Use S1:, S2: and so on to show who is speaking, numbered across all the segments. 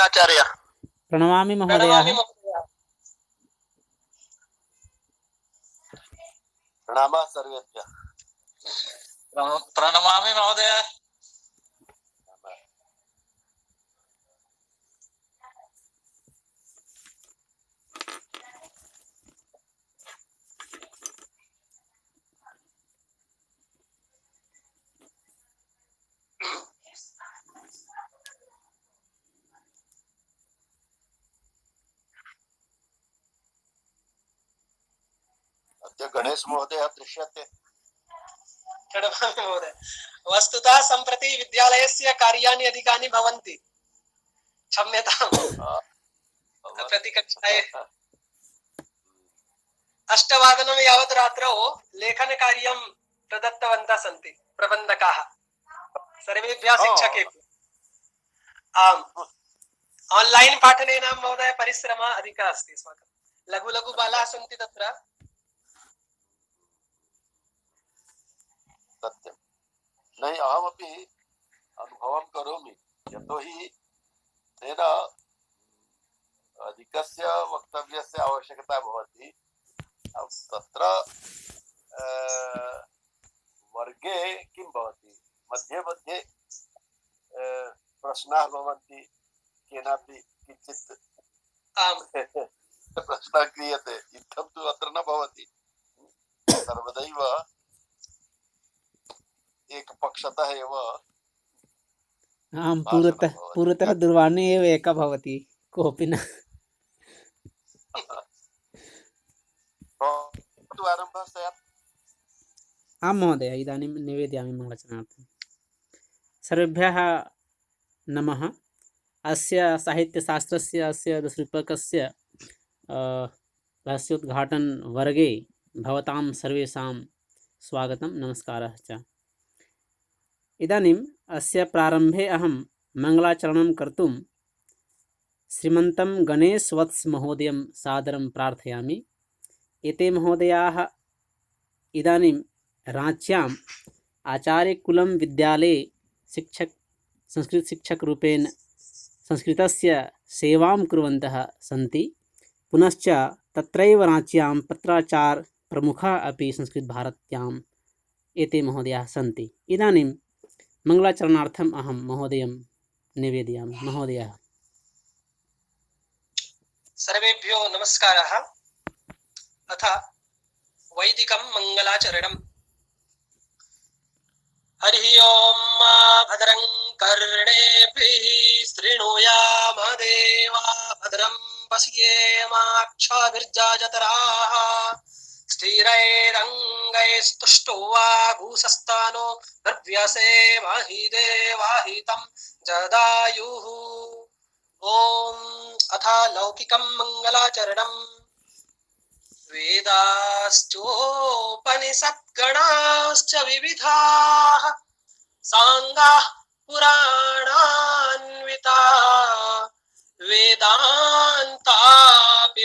S1: आचार्य।
S2: प्रणमामि महोदयाः।
S1: प्रणमामि महोदय। प्रणामः सर्वेभ्यः। प्रणमामि महोदय। अद्य गणेश महोदय दृश्यते। प्रणमामि महोदय। वस्तुतः सम्प्रति विद्यालयस्य कार्याणि अधिकानि भवन्ति। क्षम्यताम्। प्रतिकक्षाये 8 यावत् रात्रौ लेखनकार्यं प्रदत्तवन्तः सन्ति प्रबन्धकाः सर्वेभ्यः शिक्षकेभ्यः। आम्, ऑनलाइन पाठनेन महोदय परिश्रमः अधिकः अस्ति। अस्माकं लघु लघु बालाः सन्ति तत्र। सत्यं नहीं, अहमपि अनुभवं करोमि, यतोहि तेन अधिकस्य वक्तव्यस्य आवश्यकता भवति। तत्र वर्गे किं भवति, मध्ये मध्ये प्रश्नाः भवन्ति, केनापि किञ्चित् प्रश्नः क्रियते, इत्थं तु अत्र न भवति। सर्वदैव एकपक्षतः एव
S2: आम्, पुरतः दूरवाणी एव एका भवति, कोऽपि न।
S1: आरम्भः स्यात्।
S2: आम् महोदय, इदानीं निवेदयामि मङ्गलाचरणार्थं। सर्वेभ्यः नमः। अस्य साहित्यशास्त्रस्य अस्य दशरूपकस्य रहस्योद्घाटन वर्गे भवतां सर्वेषां स्वागतं, नमस्कारः च। इदानीम् अस्य प्रारम्भे अहं मङ्गलाचरणं कर्तुं श्रीमन्तं गणेशवत्स महोदयं सादरं प्रार्थयामि। एते महोदयाः इदानीं रांच्याम् आचार्यकुलं विद्यालये संस्कृतशिक्षकरूपेण संस्कृतस्य सेवां कुर्वन्तः सन्ति। पुनश्च तत्रैव रांच्यां पत्राचार प्रमुखः अपि संस्कृतभारत्याम् एते महोदयाः सन्ति। इदानीं मङ्गलाचरणार्थम् अहं महोदयं निवेदयामि। महोदयः।
S1: सर्वेभ्यो नमस्कारः। अथ वैदिकं मङ्गलाचरणम्। हरिः ओं। भद्रं कर्णेभिः शृणुयाम देवा, भद्रं पश्येमाक्षभिर्जत्राः, स्थिरैरङ्गैस्तुष्टुवागुंसस्तनो निर्व्यसेमहि देवाहितं जदायुः। ओम अथ लौकिकं मङ्गलाचरणम्। वेदाश्चोपनिषद्गणाश्च विविधाः, साङ्गाः पुराणान्विताः, वेदान्तापि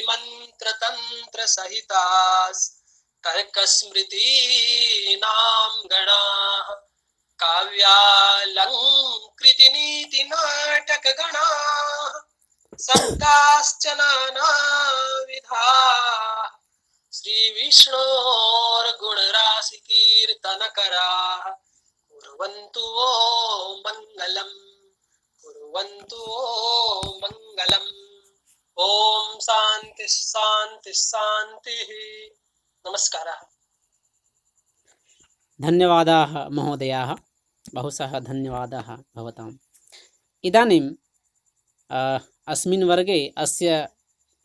S1: मन्त्रतन्त्रसहिताः, तर्कस्मृतीनां गणाः, काव्यालङ्कृतिनीतिनाटकगणाः, शब्दाश्च नानाविधाः, श्रीविष्णोर्गुणराशिकीर्तनकराः, कुर्वन्तु वो मङ्गलम्, कुर्वन्तु वो मङ्गलम्। ओम शान्ति शान्ति शान्तिः। नमस्कारः।
S2: धन्यवादाः महोदयाः, बहुशः धन्यवादाः भवताम्। इदानीं अस्मिन् वर्गे अस्य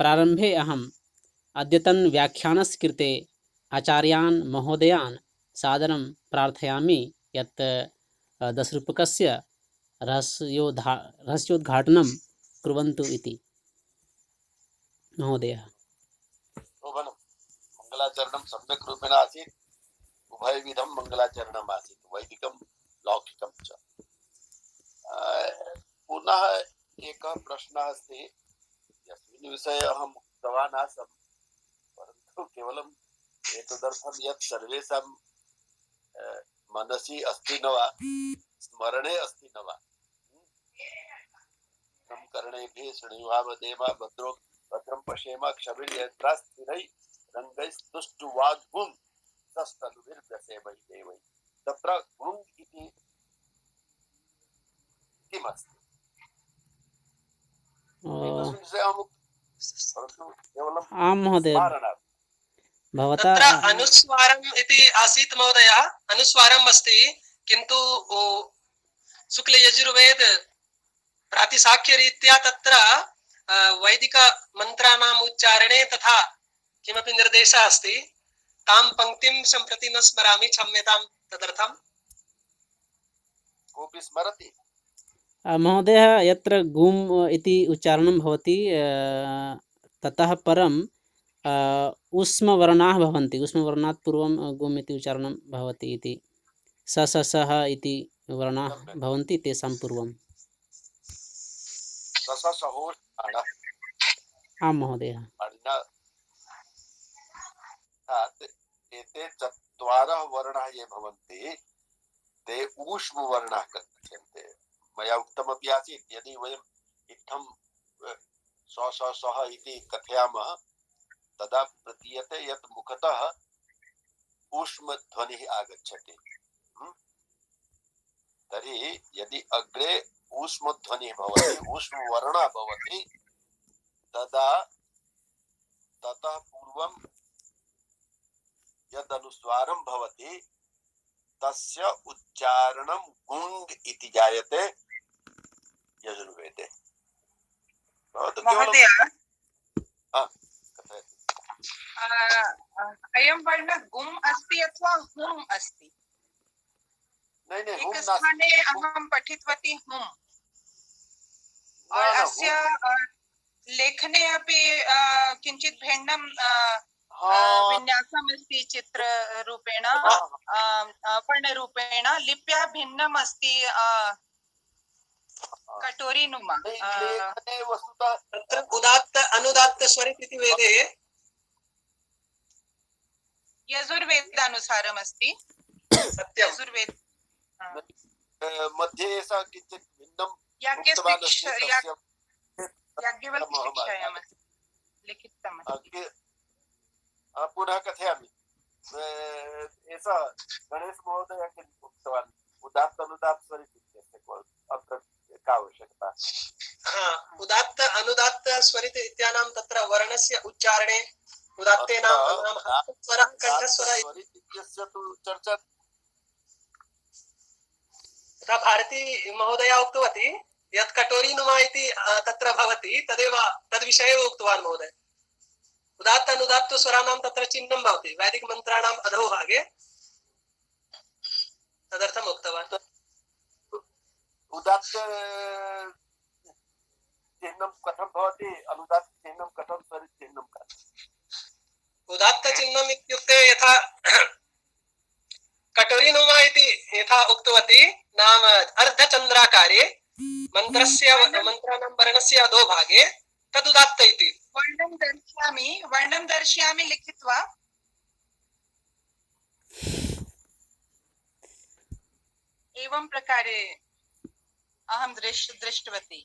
S2: प्रारम्भे अहम् अद्यतन व्याख्यानस्य कृते आचार्यान् महोदयान् सादरं प्रार्थयामि यत् दशरूपकस्य रहस्योद्घाटनं कुर्वन्तु इति। महोदयः।
S1: मङ्गलाचरणं सम्यक् रूपेण आसीत्। उभयविधं मङ्गलाचरणम् आसीत्, वैदिकं लौकिकं च। पुनः एकः प्रश्नः अस्ति, यस्मिन् विषये अहम् उक्तवान् आसम्, परन्तु केवलम् एतदर्थं यत् सर्वेषां मनसि अस्ति न वा, स्मरणे अस्ति न वा। शतम् कर्णेभिः शृणुयाम देवा भद्रं पश्येम क्षभिर्यत्रा स्थिरै रङ्गैस्तुष्टुवाग्गुं सस्तनुभिर्व्यसेवै देवै। तत्र गुं इति किमस्ति? एतस्मिन् विषये अहं परन्तु केवलं
S2: आं महोदय
S1: स्मारणार्थं।
S2: भवता
S3: तत्र अनुस्वारम् इति आसीत् महोदय, अनुस्वारम् अस्ति, किन्तु शुक्लयजुर्वेद प्रातिशाख्यरीत्या तत्र वैदिक मन्त्राणाम् उच्चारणे तथा किमपि निर्देशः अस्ति। तां पङ्क्तिं सम्प्रति न स्मरामि, क्षम्यतां तदर्थम्।
S1: कोऽपि स्मरति?
S2: महोदय यत्र गुम् इति उच्चारणं भवति ततः परं उष्मवर्णाः भवन्ति, उष्मवर्णात् पूर्वं गुम् इति उच्चारणं भवति इति स स सः इति वर्णाः भवन्ति तेषां पूर्वं।
S1: ससहोष्ठाणः।
S2: आं महोदय।
S1: एते चत्वारः वर्णाः ये भवन्ति ते ऊष्मवर्णाः कथ्यन्ते। मया उक्तमपि आसीत्, यदि वयम् इत्थं स स सः इति कथयामः तदा प्रतीयते यत् मुखतः ऊष्मध्वनिः आगच्छति। तर्हि यदि अग्रे ऊष्मध्वनिः भवति, ऊष्मवर्णः भवति, तदा ततः पूर्वं यदनुस्वारं भवति तस्य उच्चारणं गुङ् इति जायते यजुर्वेदे।
S4: महोदय,
S1: कथयतु।
S4: अयं वर्ण गुम् अस्ति अथवा हुम् अस्ति?
S1: हुम्
S4: स्थाने अहं पठितवती हुम्, और अस्य लेखने अपि किञ्चित् भिन्नं विन्यासम् अस्ति, चित्ररूपेण वर्णरूपेण लिप्या भिन्नम् अस्ति, कटोरीनुमा।
S1: लेखने वस्तुतः
S3: तत्र उदात्त अनुदात्त स्वरित इति वेदे
S4: यजुर्वेदानुसारम् अस्ति।
S3: सत्यं।
S4: यजुर्वेद
S1: मध्ये एषः किञ्चित् भिन्नं
S4: याज्ञवल्क्यशिक्षायाम् लिखितम् अस्ति।
S1: पुनः कथयामि। एषः गणेश महोदय किम् उक्तवान्? उदात्त अनुदात्त स्वरित इत्यस्य अत्र का आवश्यकता?
S3: उदात्त अनुदात्त स्वरित इत्यानां तत्र वर्णस्य उच्चारणे उदात्तेनां नाम स्वरः कण्ठस्वरः
S1: इत्यस्य तु चर्चा
S3: तथा भारती महोदया उक्तवती यत् कटोरीनुमा इति तत्र भवति, तदेव तद्विषये उक्तवान् महोदय। उदात्त अनुदात्त स्वराणां तत्र चिह्नं भवति वैदिक मन्त्राणाम् अधोभागे, तदर्थम् उक्तवान्।
S1: उदात्त चिह्नं कथं भवति, अनुदात्त चिह्नं कथं, स्वरित चिह्नं कथं?
S3: उदात्त चिह्नम् इत्युक्ते यथा कटोरीनुमा इति यथा उक्तवती, नाम अर्धचन्द्राकारे मन्त्राणां वर्णस्य अधोभागे तदुदात्त इति।
S4: वर्णं दर्शयामि लिखित्वा। एवं प्रकारे अहं दृष्टवती।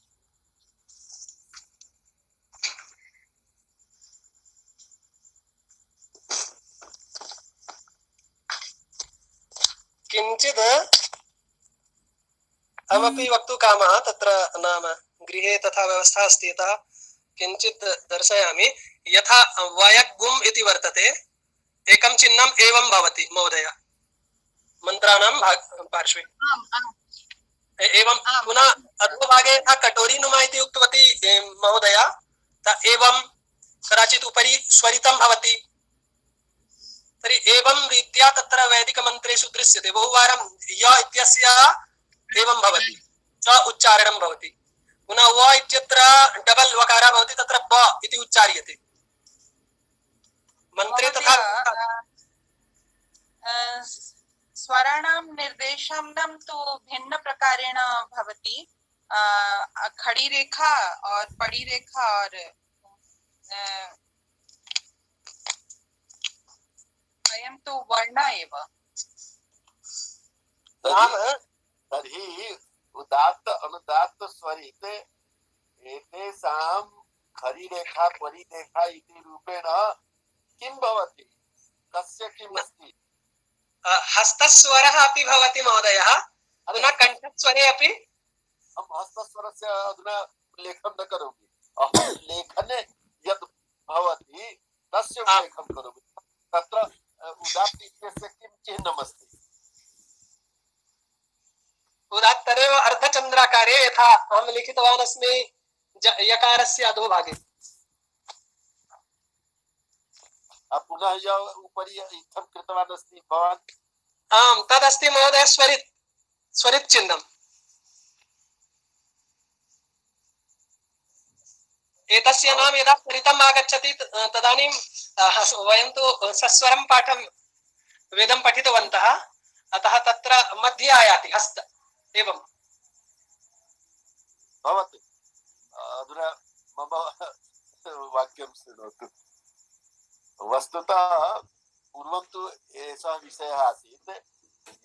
S3: किञ्चित् अहमपि वक्तुकामः, तत्र नाम गृहे तथा व्यवस्था अस्ति, यतः किञ्चित् दर्शयामि। यथा वयगुम् इति वर्तते, एकं चिह्नम् एवं भवति महोदय मन्त्राणां पार्श्वे। एवं पुनः अधोभागे यथा कटोरीनुमा इति उक्तवती महोदय, एवं कदाचित् उपरि स्वरितं भवति। तर्हि एवं रीत्या तत्र वैदिकमन्त्रेषु दृश्यते। बहुवारं य इत्यस्य एवं भवति, च उच्चारणं भवति। पुनः व इत्यत्र डबल वकारः भवति, तत्र ब इति उच्चार्यते मन्त्रे। तथा
S4: स्वराणां निर्देशनं तु भिन्न प्रकारेण भवति। खड़ी रेखा और पड़ी रेखा और अयं तु वर्ण एव।
S1: तर्हि उदात्त अनुदात्त स्वरिते एतेषां खरिरेखा परिरेखा इति रूपेण किं भवति? कस्य किम् अस्ति?
S3: हस्तस्वरः अपि भवति महोदयः, अधुना कण्ठस्वरे अपि
S1: अहं हस्तस्वरस्य अधुना उल्लेखं न करोमि, अहं लेखने यद् भवति तस्य उल्लेखं करोमि। तत्र उदात्त इत्यस्य किं चिह्नमस्ति?
S3: उदात्त तदेव अर्धचन्द्राकारे यथा अहं लिखितवान् अस्मि यकारस्य अधोभागे।
S1: पुनः य उपरि इत्थं कृतवान् अस्ति भवान्?
S3: आम्, तदस्ति महोदय स्वरित् चिह्नम्। एतस्य नाम यदा स्वरितम् आगच्छति तदानीं वयं तु सस्वरं पाठं वेदं पठितवन्तः, अतः तत्र मध्ये आयाति हस्त एवं
S1: भवतु। अधुना मम वाक्यं शृणोतु। वस्तुतः पूर्वं तु एषः विषयः आसीत्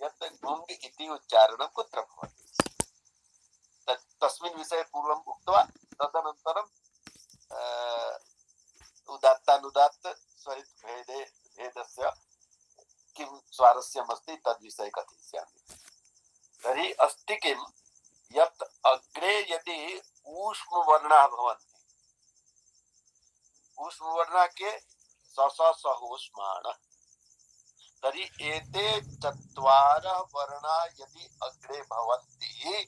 S1: यत् गुङ् इति उच्चारणं कुत्र भवति, तस्मिन् विषये पूर्वम् उक्त्वा तदनन्तरं उदात्तानुदात्त स्वरित भेदस्य किं स्वारस्यमस्ति तद्विषये कथयिष्यामि। तर्हि अस्ति किं यत् अग्रे यदि ऊष्मवर्णाः भवन्ति, ऊष्मवर्णाः के सहोष्माणः, तर्हि एते चत्वारः वर्णाः यदि अग्रे भवन्ति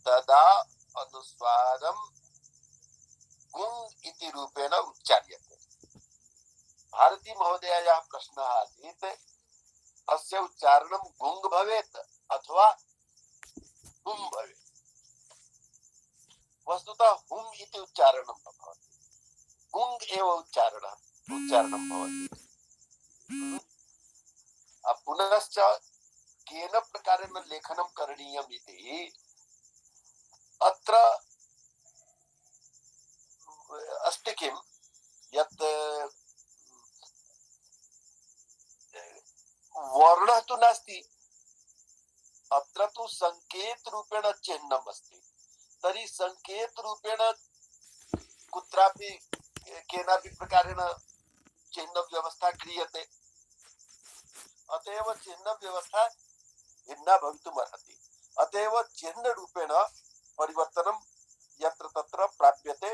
S1: तदा अनुस्वारं गुङ् इति रूपेण उच्चार्यते। भारती महोदयायाः प्रश्नः आसीत् अस्य उच्चारणं गुङ् भवेत् अथवा हुम् भवेत्। वस्तुतः हुम् इति उच्चारणं न भवति, गुङ् एव उच्चारणं भवति। पुनश्च केन प्रकारेण लेखनं करणीयम् इति अत्र अस्ति किं यत् वर्णः तु नास्ति, अत्र तु संकेत रूपेण चिह्नम् अस्ति। तर्हि संकेत रूपेण कुत्रापि केनापि प्रकारेण चिह्न व्यवस्था क्रियते, अतएव चिह्न व्यवस्था भिन्ना भवितुम् अर्हति। अतएव चिह्न रूपेण परिवर्तनं यत्र तत्र प्राप्यते।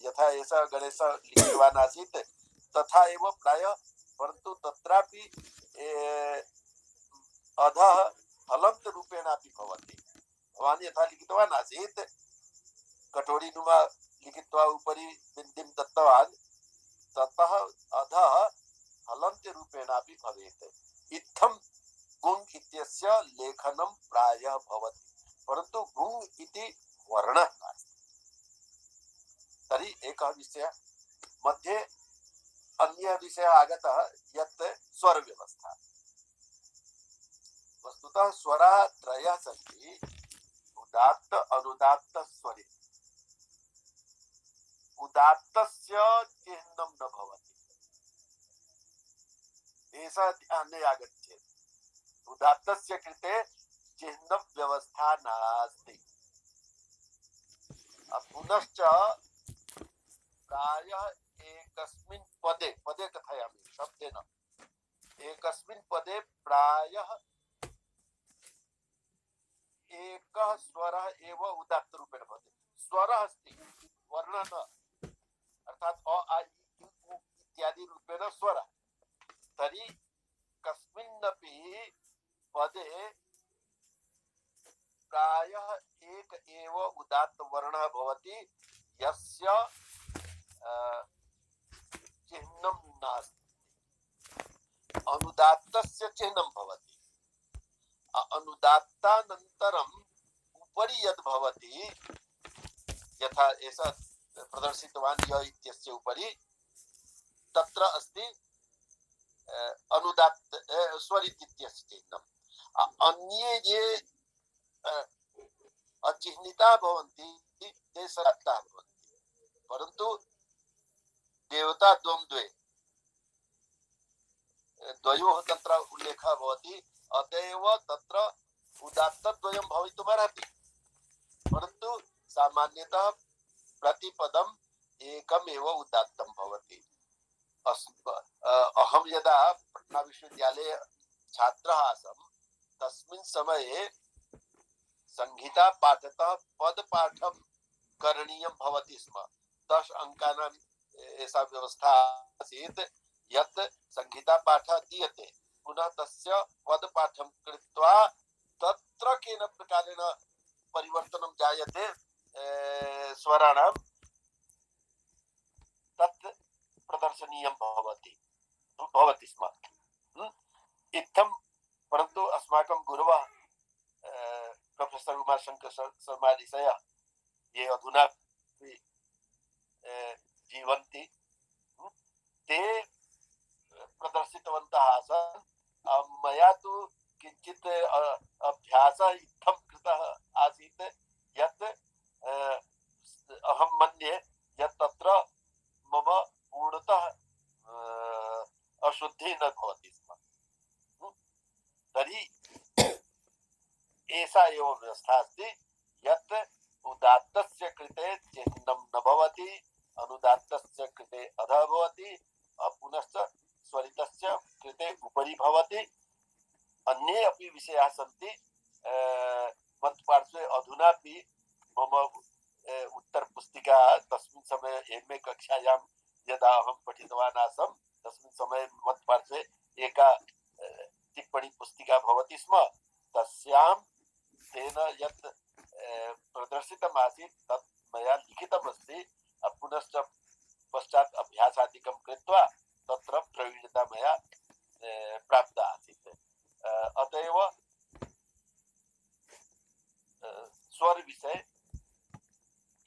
S1: यथा एषः गणेशः लिखितवान् आसीत् तथा एव प्रायः, परन्तु तत्रापि अधः हलन्त रूपेणापि भवति। भवान् यथा लिखितवान् आसीत् कठोरीनुमा लिखित्वा उपरि बिन्दिं दत्तवान्, ततः अधः हलन्त रूपेणापि भवेत्। इत्थं गुङ् इत्यस्य लेखनं प्रायः भवति, परन्तु गुङ् इति वर्णः नास्ति। तर्हि एकः विषयः, मध्ये अन्यः विषयः आगतः यत् स्वरव्यवस्था। वस्तुतः स्वराः त्रयः सन्ति, उदात्त अनुदात्त स्वरित। उदात्तस्य चिह्नं न भवति, एषः ध्याने आगच्छेत्। उदात्तस्य कृते चिह्न व्यवस्था नास्ति। पुनश्च प्रायः एकस्मिन् पदे कथयामि शब्देन, एकस्मिन् पदे प्रायः एकः स्वरः एव उदात्त रूपेण भवति। स्वरः अस्ति, वर्णः न, अर्थात् अ आ इ उ इत्यादि रूपेण स्वरः। तर्हि कस्मिन्नपि पदे प्रायः एक एव उदात्त वर्णः भवति यस्य चिह्नं नास्ति। अनुदात्तस्य चिह्नं भवति। अनुदात्तानन्तरम् उपरि यद् भवति, यथा एषः प्रदर्शितवान् य इत्यस्य उपरि, तत्र अस्ति अनुदात्त स्वरित इत्यस्य चिह्नम्। अन्ये ये अचिह्निताः भवन्ति ते सदात्ताः भवन्ति, परन्तु देवता द्वन्द्वे द्वयोः तत्र उल्लेखः भवति, अतएव तत्र उदात्तद्वयं भवितुमर्हति। परन्तु सामान्यतः प्रतिपदम एकमेव उदात्तं भवति। अहं यदा पटना विश्वविद्यालये छात्रः आसम् तस्मिन् समये संहिता पाठतः पदपाठं करणीयं भवति स्म। 10 अङ्कानां एषा व्यवस्था आसीत् यत् संहिता पाठः दीयते पुनः तस्य पदपाठं कृत्वा तत्र केन प्रकारेण परिवर्तनं जायते स्वराणां तत् प्रदर्शनीयं भवति स्म। इत्थं परन्तु अस्माकं गुरवः प्रोफेसर उमाशंकर शर्मा ऋषयः ये अधुना जीवन्ति ते प्रदर्शितवन्तः आसन्। मया तु किञ्चित् अभ्यासः इत्थं कृतः आसीत् यत् अहं मन्ये यत् तत्र मम पूर्णतः अशुद्धिः न भवति स्म। तर्हि एषा एव व्यवस्था अस्ति यत् उदात्तस्य कृते चिह्नं न भवति, अनुदात्तस्य कृते अधः भवति, पुनश्च स्वरितस्य कृते उपरि भवति। अन्ये अपि विषयाः सन्ति। मत्पार्श्वे अधुनापि मम उत्तरपुस्तिका तस्मिन् समये एम् ए कक्षायां यदा अहं पठितवान् आसम् तस्मिन् समये मत्पार्श्वे एका टिप्पणी पुस्तिका भवति स्म। तस्यां तेन यत् प्रदर्शितम् आसीत् तत् मया लिखितमस्ति। पुनश्च पश्चात् अभ्यासादिकं कृत्वा तत्र प्रवीणता मया प्राप्ता आसीत्। अत एव स्वर विषये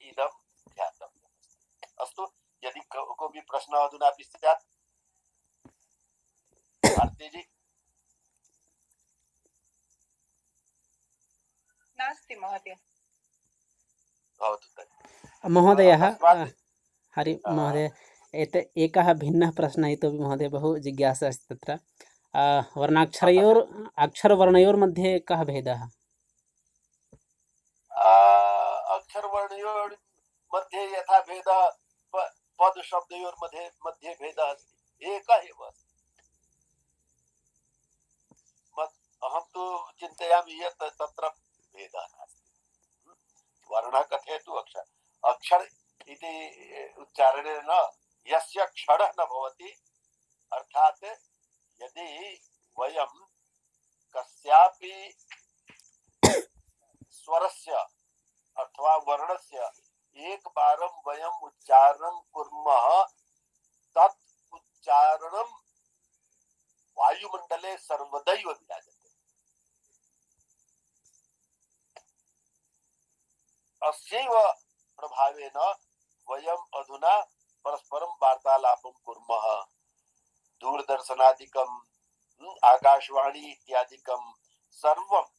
S1: इदं ध्यातव्यम्। अस्तु, यदि कोऽपि प्रश्नः अधुनापि स्यात् भारतीजी।
S4: नास्ति महोदय।
S1: भवतु तर्हि
S2: महोदयः
S1: अकस्मात्
S2: हरि महोदय एकः भिन्नः प्रश्नः इतोपि महोदय बहु जिज्ञासा अस्ति तत्र अक्षरवर्णयोर्मध्ये कः भेदः?
S1: अक्षरवर्णयोर् मध्ये यथा भेदः पदशब्दयोर्मध्ये भेदः अस्ति, एकः एव अस्ति। अहं तु चिन्तयामि यत् तत्र भेदः नास्ति। वर्णः कथयतु अक्षर इति उच्चारणेन यस्य क्षरः न भवति, अर्थात् यदि वयं कस्यापि स्वरस्य अथवा वर्णस्य एकवारं वयम् उच्चारणं कुर्मः, तत् उच्चारणं वायुमण्डले सर्वदैव विराजते। अस्यैव प्रभावेन वयम् अधुना परस्परं वार्तालापं कुर्मः। दूरदर्शनादिकं आकाशवाणी इत्यादिकं सर्वम्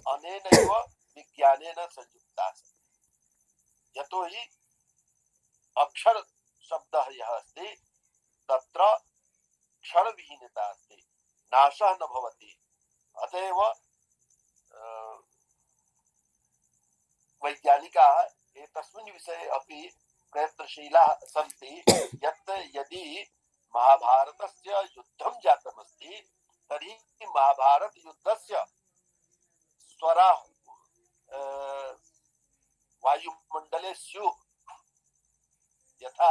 S1: अनेनैव विज्ञानेन संयुक्ताः सन्ति। यतोहि अक्षर शब्दः यः अस्ति तत्र क्षरविहीनता अस्ति, नाशः न भवति। अत एव वैज्ञानिकाः एतस्मिन् विषये अपि प्रयत्नशीलाः सन्ति यत् यदि महाभारतस्य युद्धं जातमस्ति तर्हि महाभारतयुद्धस्य स्वराः वायुमण्डले स्युः। यथा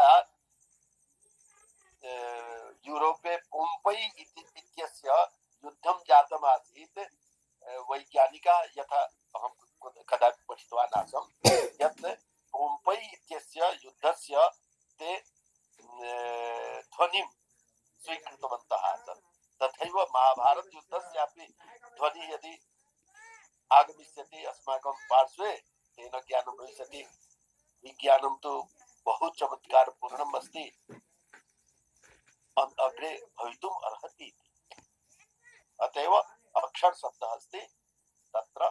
S1: यूरोपे पोम्पै इत्यस्य युद्धं जातमासीत्, वैज्ञानिकाः यथा अहं कदापि पठितवान् आसम् यत् पोम्पै इत्यस्य युद्धस्य ते ध्वनिं स्वीकृतवन्तः आसन्। तथैव महाभारतयुद्धस्यापि ध्वनिः यदि आगमिष्यति अस्माकं पार्श्वे तेन ज्ञानं भविष्यति। विज्ञानं तु बहु चमत्कारपूर्णम् अस्ति, अग्रे भवितुम् अर्हति। अत एव अक्षर शब्दः अस्ति तत्र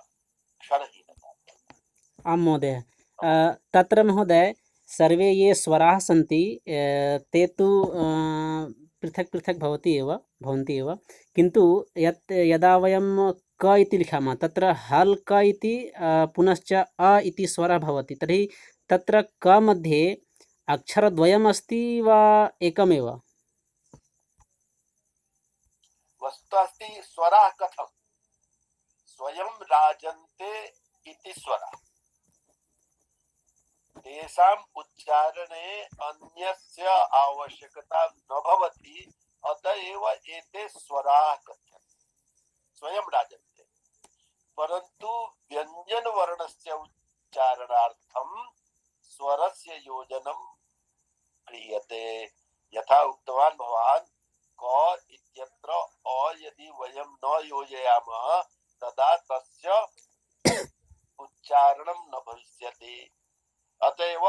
S1: क्षरहीनता।
S2: आं महोदय, तत्र महोदय सर्वे ये स्वराः सन्ति ते तु पृथक् पृथक् भवन्ति एव, किन्तु यदा वयं क इति लिखामः तत्र हल् क इति पुनश्च अ इति स्वरः भवति। तर्हि तत्र क मध्ये अक्षरद्वयम् अस्ति वा एकमेव?
S1: वस्तुतः अस्ति स्वराः कथं स्वयं राजन्ते इति स्वराः तेषाम् उच्चारणे अन्यस्य आवश्यकता न भवति अतः एव एते स्वराः कथ्यन्ते स्वयं राजन्ते परन्तु व्यञ्जन वर्णस्य उच्चारणार्थं स्वरस्य योजनं क्रियते यथा उक्तवान् भवान् क इत्यत्र अ यदि वयं न योजयामः तदा तस्य उच्चारणं न भविष्यति अतः एव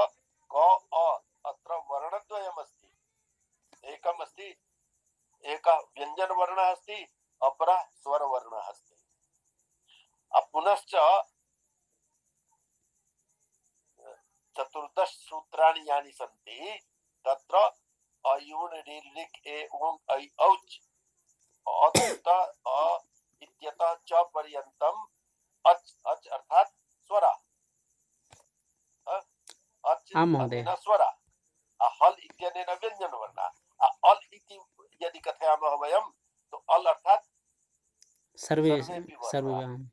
S1: क अ अत्र वर्णद्वयमस्ति एकम् अस्ति एकः व्यञ्जनवर्णः अस्ति अपरः स्वरवर्णः अस्ति पुनश्च चतुर्दश सूत्राणि यानि सन्ति तत्र अयुण् ऋलिक् ए उङ् ऐ औच् अत अ इत्यतः च पर्यन्तम् अच् अच् अर्थात् स्वरा अच्
S2: आम् महोदय।
S1: अनेन स्वरा हल् इत्यनेन व्यञ्जनवर्णः अल् इति यदि कथयामः वयं तो अल् अर्थात् सर्वेपि
S2: सर्वे
S1: वर्णाः
S2: आम्।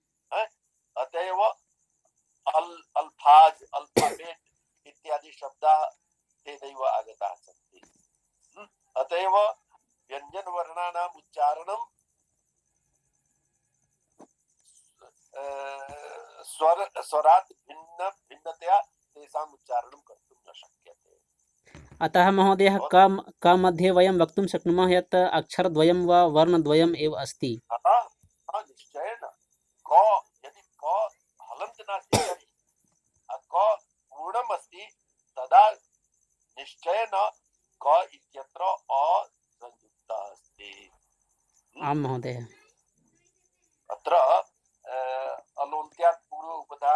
S1: अतः एव अल्फाज अल्फाबेट इत्यादि शब्दाः तेनैव आगताः सन्ति अतः एव व्यञ्जनवर्णानाम् उच्चारणं स्वरात् भिन्नतया तेषाम् उच्चारणं कर्तुं न शक्यते।
S2: अतः महोदय क मध्ये वयं वक्तुं शक्नुमः यत् अक्षरद्वयं वा वर्णद्वयम् एव अस्ति।
S1: निश्चयेन क यदि क हलन्त नास्ति तर्हि क पूर्णम् अस्ति तदा निश्चयेन क इत्यत्र अ संयुक्तः अस्ति।
S2: आम् महोदय।
S1: अत्र अलोन्त्यात् पूर्व उपधा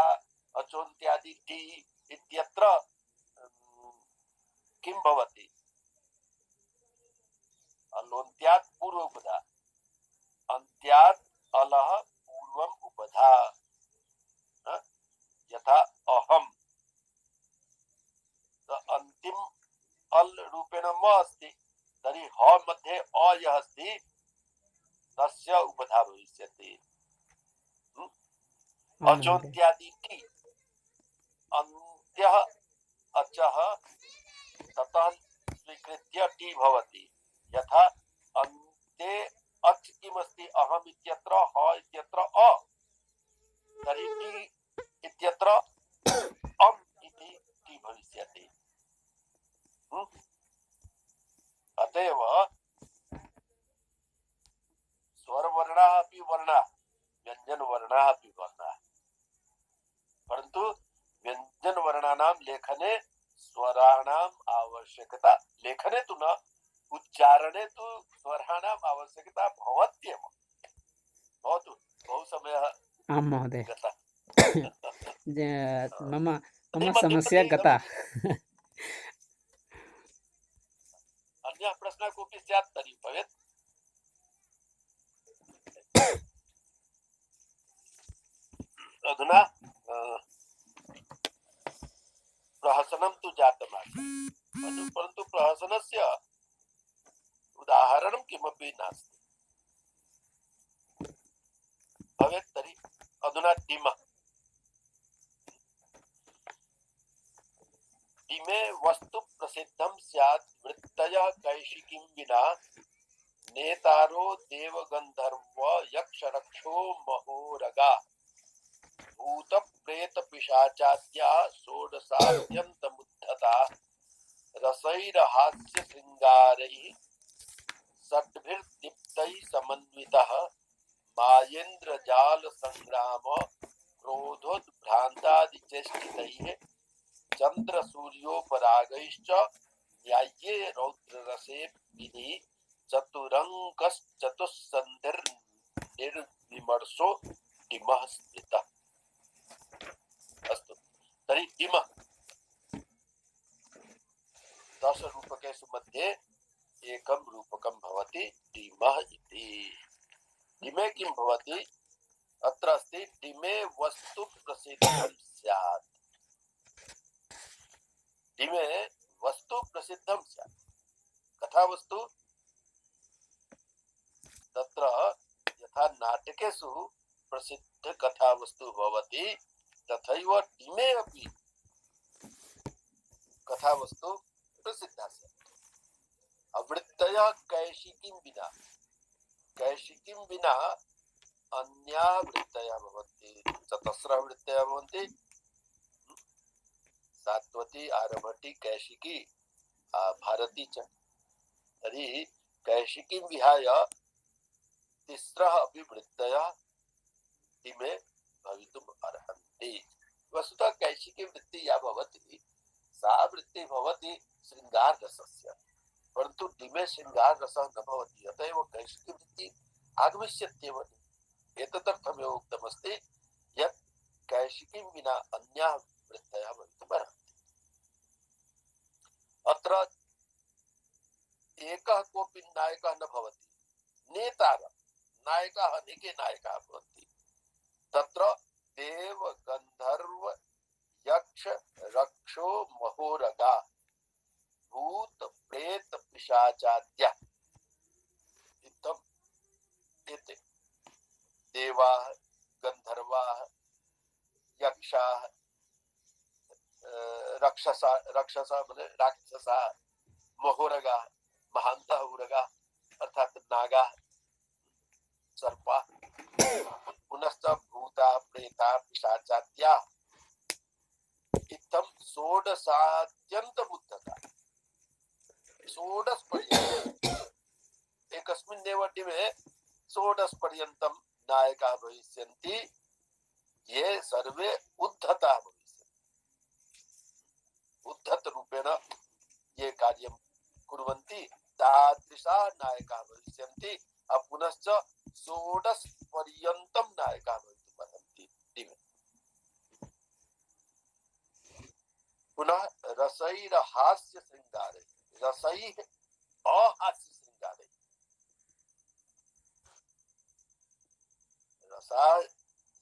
S1: अचोन्त्यादि टी इत्यत्र किं भवति अलोन्त्यात् पूर्व उपधा अन्त्यात् अलः पूर्वम् उपधा यथा अहम् अन्तिम अल् रूपेण म अस्ति तर्हि ह मध्ये अ यः अस्ति तस्य उपधा भविष्यति। अचोन्त्यादि टी अन्त्यः अचः ततः स्वीकृत्य टी भवति यथा अन्ते अच् किमस्ति अहम् इत्यत्र ह इत्यत्र अ तर्हि टी इत्यत्र अम् इति टी भविष्यति। अतः एव स्वरवर्णाः अपि वर्णाः व्यञ्जनवर्णाः अपि वर्णाः परन्तु व्यञ्जनवर्णानां लेखने स्वराणाम् आवश्यकता लेखने तु न उच्चारणे तु स्वराणाम् आवश्यकता भवत्येव भवतु बहु समयः
S2: आम् महोदय।
S1: गतः
S2: मम समस्या गता।
S1: अन्यः प्रश्नः कोऽपि स्यात् तर्हि भवेत्। अधुना प्रहसनं तु जातमासीत् परन्तु प्रहसनस्य उदाहरणं किमपि नास्ति भवेत् तर्हि अधुना डिमः डिमे वस्तु प्रसिद्धं स्यात् वृत्तयः कैशिकीं विना नेतारो देवगन्धर्व यक्षरक्षो महोरगा भूत प्रेत पिशाचाद्या षोडशाद्यन्तमुद्धता रसैर्हास्य श्रृंगारैः षड्भिर्दीप्तैः समन्वितः मायेन्द्र जाल संग्राम क्रोधोद्भ्रान्तादिचेष्टितैः चंद्र सूर्योपरागैश्च न्याय्ये रौद्ररसे विधि चतुरङ्कश्चतुस्सन्धिर्निर्विमर्शो डिमः स्मृतः। अस्तु तर्हि डिमः 10 रूपकेषु मध्ये एकं रूपकं भवति डिमः इति। डिमे किं भवति अत्र अस्ति डिमे वस्तु प्रसिद्धं स्यात् दिमे वस्तु प्रसिद्धं स्यात् कथा वस्तु तत्र यथा नाटकेषु प्रसिद्ध कथा वस्तु भवति तथैव दिमे अपि कथा वस्तु प्रसिद्धा स्यात् अवृत्तयः कैशिकीं विना अन्याः वृत्तयः भवन्ति चतस्रः वृत्तयः भवन्ति सात्वती आरभटी कैशिकी भारती च तर्हि कैशिकीं विहाय तिस्रः अपि वृत्तयः दिमे भवितुम् अर्हन्ति वस्तुतः कैशिकी वृत्ति या भवति सा वृत्ति भवति शृङ्गाररसस्य परन्तु दिमे शृङ्गाररसः न भवति अतः एव कैशिकी वृत्ति आगमिष्यत्येव एतदर्थमेव उक्तमस्ति यत् कैशिकीं विना अन्याः वृत्तयः भवितुम् अर्हन्ति अत्र एकः कोऽपि नायकः न भवति नेतारः नायकाः अनेके नायकाः भवन्ति तत्र देव गन्धर्व यक्ष रक्षो महोरगा भूत प्रेत पिशाचाद्यः इत्थम् एते देवाः गन्धर्वाः यक्षाः राक्षसाः राक्षसाः महोरगाः महान्तः उरगाः अर्थात नागाः सर्पाः पुनश्च भूताः प्रेताः पिशाचाद्याः इत्थं षोडशाद्यन्तमुद्धता षोडश पर्यन्तं एकस्मिन्नेव दिने षोडश पर्यन्तं नायकाः भविष्यन्ति ये सर्वे उद्धताः भविष्यन्ति उद्धत रूपेण ये कार्यं कुर्वन्ति तादृशाः नायकाः भविष्यन्ति पुनश्च षोडश पर्यन्तं नायकाः भवितुम् अर्हन्ति दिने पुनः रसैर्हास्य शृङ्गारै रसैः अहास्य शृङ्गारै रसा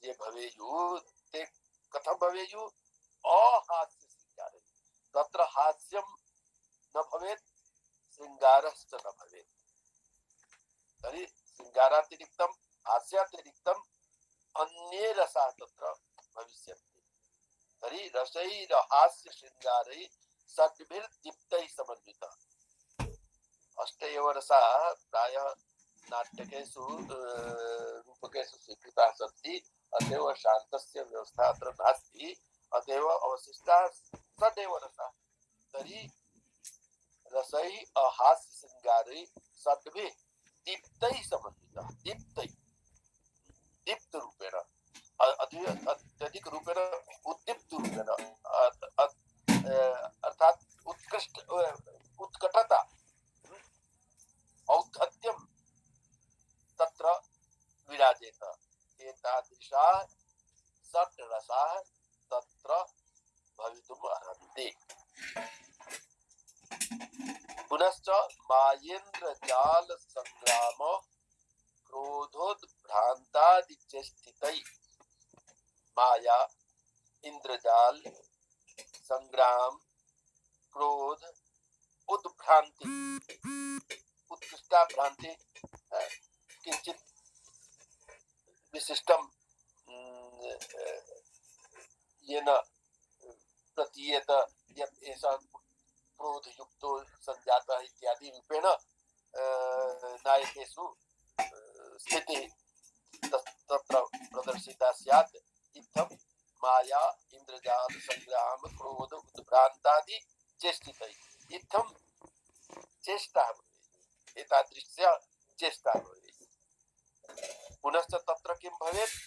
S1: ये भवेयुः ते कथं भवेयुः अहास्य शृङ्गारै तत्र हास्यं न भवेत् शृङ्गारश्च न भवेत् तर्हि शृङ्गारातिरिक्तं हास्यातिरिक्तं अन्ये रसाः तत्र भविष्यन्ति तर्हि रसैर्हास्य शृङ्गारै षड्भिर्दीप्तैः समन्वितः अष्ट एव रसाः प्रायः नाट्यकेषु रूपकेषु स्वीकृताः सन्ति अतएव शान्तस्य व्यवस्था अत्र नास्ति अतएव अवशिष्टाः षडेव रसाः तर्हि रसैः अहास्य शृङ्गारै षड्भिः दीप्तैः समन्वितः दीप्तैः दीप्त रूपेण अत्यधिक रूपेण उद्दीप्त रूपेण अर्थात उत्कृष्ट उत्कटता औद्धत्यं तत्र विराजेत एतादृशाः षट् रसाः तत्र भवितुम् अर्हन्ति पुनश्च मायेन्द्रजाल संग्राम क्रोधोद्भ्रान्तादिचेष्टितैः माया इंद्रजाल संग्राम क्रोध उद्भ्रांति उत्कृष्टा भ्रांति किंचित विशिष्टम येन प्रतीयत यत् एषः क्रोधयुक्तो सञ्जातः इत्यादि रूपेण नायकेषु स्थितिः तत्र प्रदर्शिता स्यात् इत्थं माया इंद्रजाल संग्राम क्रोध उद्भ्रांतादि चेष्टितैः इत्थं चेष्टा भवेत् एतादृश्य चेष्टा भवेत् पुनश्च तत्र किं भवेत्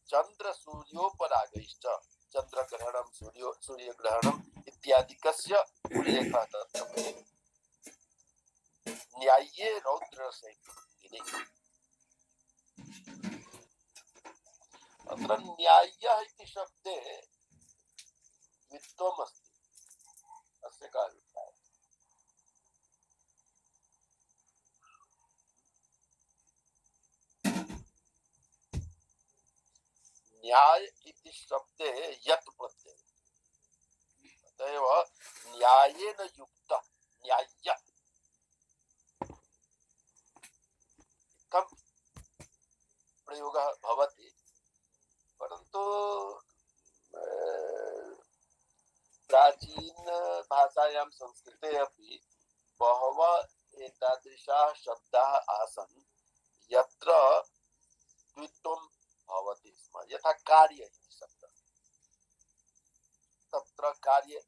S1: चंद्र सूर्योपरागैश्च चंद्रग्रहणं सूर्यग्रहणम् इत्यादिकस्य उल्लेखः तत्र भवेत् न्याय्ये रौद्ररसैर्भङ्गिनी अत्र न्याय्यः इति शब्दे द्वित्वम् अस्ति अस्य का अभिप्रायः न्याय इति शब्दे यत् प्रत्यय अतएव न्यायेन युक्त न्याय्य कम प्रयोगः भवति परन्तु प्राचीन भाषायां संस्कृते अपि बहवः एतादृशाः शब्दाः आसन् यत्र द्वित्वं भवति स्म यथा कार्य इति शब्दः तत्र कार्य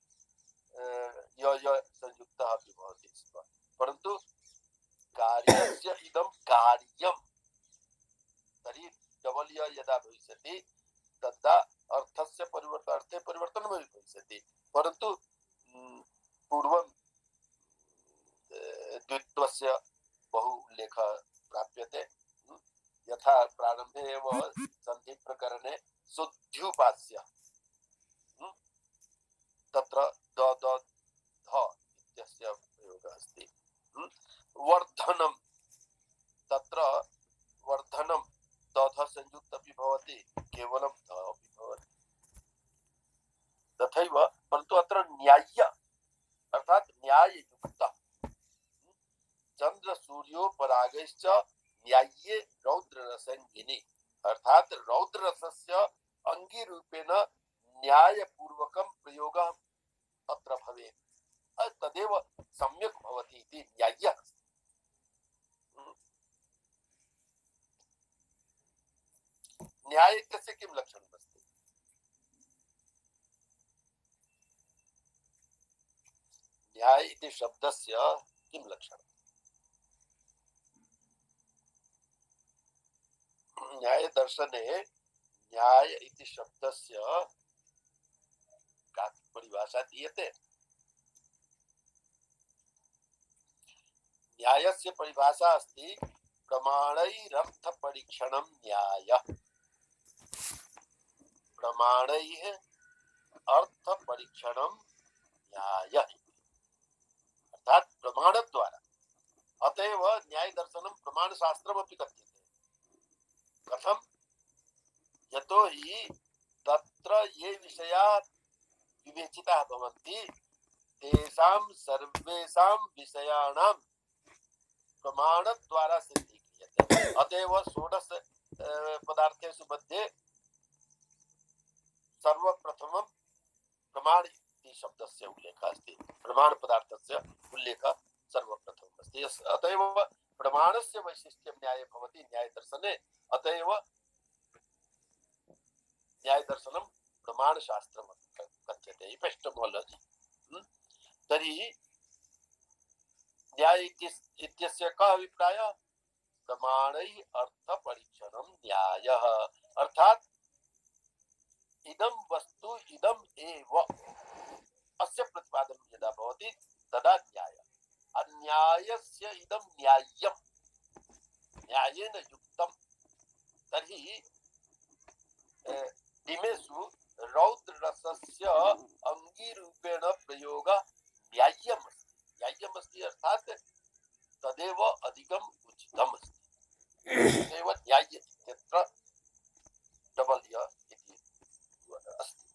S1: य संयुक्तः अपि भवति स्म परन्तु कार्यस्य इदं कार्यं तर्हि डबल य यदा भविष्यति तदा अर्थस्य अर्थे परिवर्तनं भविष्यति परन्तु पूर्वं द्वित्वस्य बहु उल्लेखः प्राप्यते यथा प्रारम्भे एव सन्धि प्रकरणे शुद्ध्युपास्य तत्र द द ध इत्यस्य प्रयोगः अस्ति वर्धनं तत्र वर्धनं द संयुक्त अपि भवति केवलं ध अपि भवति तथैव परन्तु अत्र न्याय्य अर्थात् न्याययुक्त चंद्र सूर्योपरागैश्च न्याय्ये रौद्ररसंगिनी अर्थात रौद्ररसस्य अंगीरूपेण न्यायपूर्वकं प्रयोगः अत्र भवेत् तदेव सम्यक् भवति इति न्याय्यः न्याय इत्यस्य किं लक्षणम् अस्ति न्याय इति शब्दस्य किं लक्षणम् न्याय दर्शने न्याय इति शब्दस्य का परिभाषा दीयते न्यायस्य परिभाषा अस्ति प्रमाणैरर्थ परीक्षणं न्यायः प्रमाणैः अर्थ परीक्षणं न्यायः अर्थात प्रमाणद्वारा अतएव न्याय दर्शनं प्रमाण शास्त्रमपि कथ्यते कथम यतो हि तत्र ये विषयाः विवेचिताः भवन्ति तेषां सर्वेषां विषयाणां प्रमाणद्वारा सिद्धिः क्रियते अतएव षोडश पदार्थेषु मध्ये सर्वप्रथमं प्रमाण इति शब्दस्य उल्लेखः अस्ति प्रमाण पदार्थस्य उल्लेखः सर्वप्रथमम् अस्ति अतएव प्रमाणस्य वैशिष्ट्यं न्याये भवति न्यायदर्शने अतएव न्यायदर्शनं प्रमाणशास्त्रम् कथ्यते एपिस्टेमोलॉजी तर्हि न्याय इत्यस्य कः अभिप्रायः प्रमाणैः अर्थ परीक्षणं न्यायः अर्थात् इदं वस्तु इदम् एव अस्य प्रतिपादनं यदा भवति तदा न्यायः अन्यायस्य इदं न्याय्यं न्यायेन युक्तं तर्हि दिमेषु रौद्ररसस्य अंगीरूपेण प्रयोगः न्याय्यमस्ति अर्थात् तदेव अधिकम् उचितम् अस्ति तदेव न्याय्य इत्यत्र डबल य इति अस्ति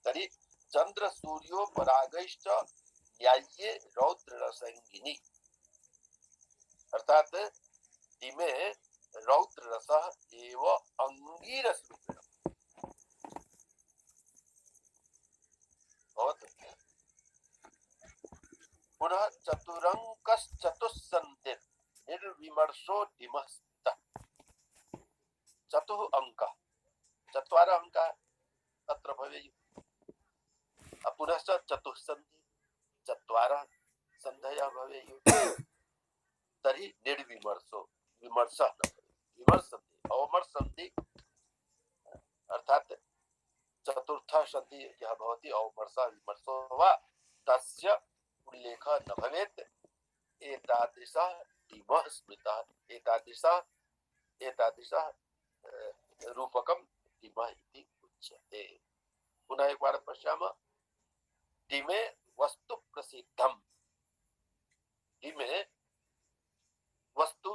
S1: तर्हि चंद्र सूर्योपरागैश्च न्याय्ये रौद्ररसंगिनी अर्थात दिमे रौद्ररसः एव अंगीरसरूपेण भवति पुनः चतुरंकश्चतुस्सन्धिर् निर्विमर्शो डिमः चतुः अंकः चत्वारः अंकाः तत्र भवेयुः पुनश्च चतुस्सन्धि चत्वारः सन्धयः भवेयुः तर्हि निर्विमर्शो विमर्शः न भवेत् विमर्शन्ति अवमर्शन्ति अर्थात् चतुर्थः सन्धि यः भवति अवमर्शः विमर्शो वा तस्य उल्लेखः न भवेत् एतादृशः डिमः स्मृतः एतादृशः रूपकं डिमः इति उच्यते पुनः एकवारं पश्यामः डिमे वस्तु प्रसिद्धं डिमे वस्तु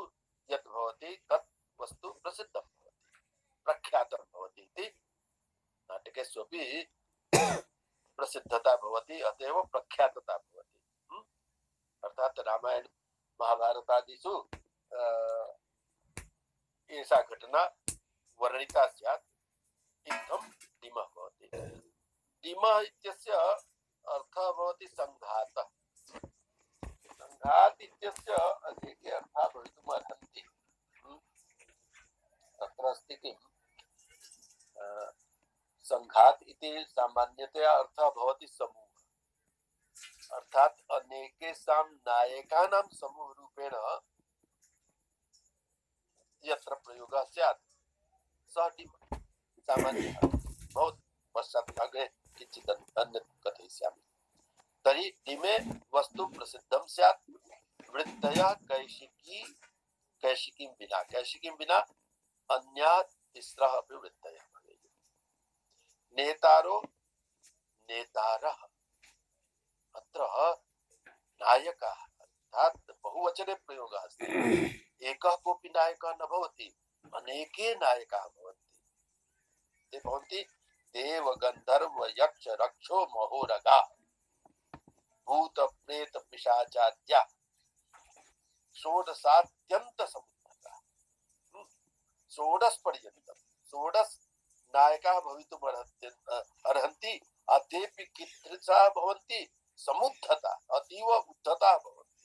S1: यत् भवति तत् वस्तु प्रसिद्धं भवति प्रख्यातं भवति इति नाटकेष्वपि प्रसिद्धता भवति अतएव प्रख्यातता अर्थात रामायण महाभारतादिषु एषा घटना वर्णिता स्यात् इत्थं डिमः भवति। डिमः इत्यस्य अर्थः भवति सङ्घातः। सङ्घात इत्यस्य अनेके अर्थाः भवितुम् अर्हन्ति। तत्र अस्ति किं सङ्घात इति सामान्यतया अर्थः भवति समूह, अर्थात अनेकेषां नायकानां समूहरूपेण यत्र प्रयोगः स्यात् सः डिमः सामान्यः भवति। पश्चात् अग्रे किञ्चित् अन्यत् कथयिष्यामि। तर्हि डिमे वस्तु प्रसिद्धं स्यात् वृत्तयः कैशिकीं विना अन्याः तिस्रः अपि वृत्तयः भवेयुः। नेतारो नेतारः, अत्र नायकः अर्थात् बहुवचने प्रयोगः अस्ति। एकः कोऽपि नायकः न भवति, अनेके नायकाः भवन्ति। ते भवन्ति देव गन्धर्व यक्ष रक्षो महोरगाः भूत प्रेत पिशाचाद्याः षोडशात्यन्त समुद्धताः। षोडश पर्यन्तं षोडश नायकाः भवितुम् अर्हन्ति। अतेपि कीदृशाः भवन्ति? समुद्धताः, अतीव उद्धताः भवन्ति,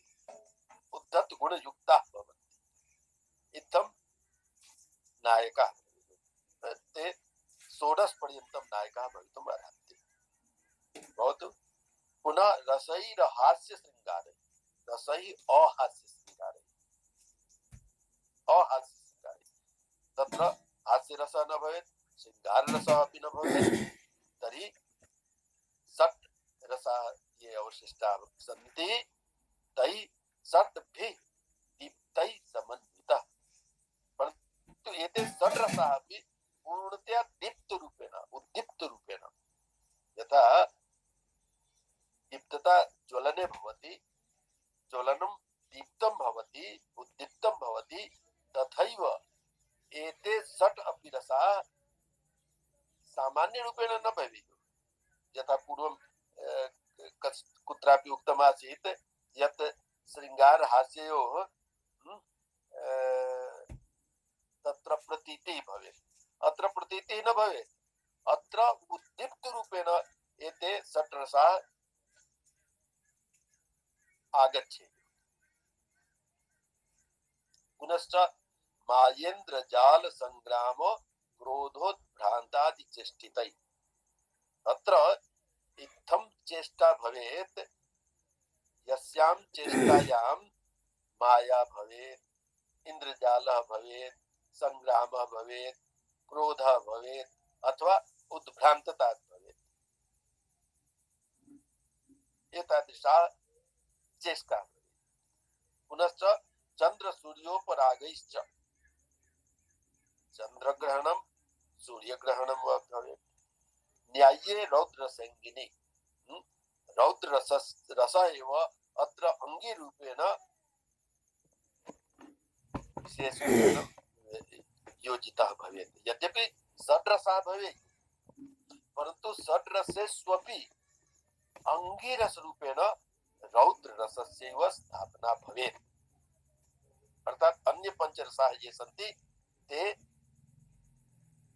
S1: उद्धत गुणयुक्ताः भवन्ति। इत्थं नायकाः ते षोडश पर्यन्तं नायकाः भवितुम् अर्हन्ति। भवतु पुनः रसैर्हास्य शृङ्गारै, रसैः अहास्य शृङ्गारै, अहास्य शृङ्गारै, तत्र हास्यरसः न भवेत्, शृङ्गाररसः अपि न भवेत्। तर्हि षट् रसाः ये अवशिष्टाः सन्ति तैः षट्भिः दीप्तैः समन्वितः। परन्तु एते षट् रसाः अपि पूर्णतया दीप्तरूपेण उद्दीप्तरूपेण, यथा दीप्तता ज्वलने भवति, ज्वलनं दीप्तं भवति, उद्दीप्तं भवति, तथैव एते षट् अपि रसाः सामान्यरूपेण न भवेयुः। यथा पूर्वं कुत्रापि उक्तमासीत् यत् शृङ्गारहास्ययोः तत्र प्रतीतिः भवेत्, अत्र प्रतीतिः न भवेत्। अत्र उद्दीप्तरूपेण एते षट् रसाः आगच्छेयुः। पुनश्च मायेन्द्रजाल संग्राम क्रोधोद्भ्रान्तादिचेष्टितैः, अत्र इत्थं चेष्टा भवेत् यस्यां चेष्टायां माया भवेत्, इन्द्रजालः भवेत्, संग्रामः भवेत्, क्रोधः भवेत् अथवा उद्भ्रान्तता भवेत्। एतादृशा चेष्टा भवेत्। पुनश्च चंद्र सूर्योपरागैश्च, चंद्रग्रहणं सूर्यग्रहणं वा भवेत्। न्याये रौद्रसंगिनी, रौद्ररसः एव अत्र अंगीरूपेण विशेषरूपेण योजितः भवेत्। यद्यपि षड् रसाः भवेत्, परन्तु षड् रसेष्वपि अंगीरसरूपेण रौद्ररसस्यैव स्थापना भवेत्। अर्थात् अन्य पंचरसाः ये सन्ति ते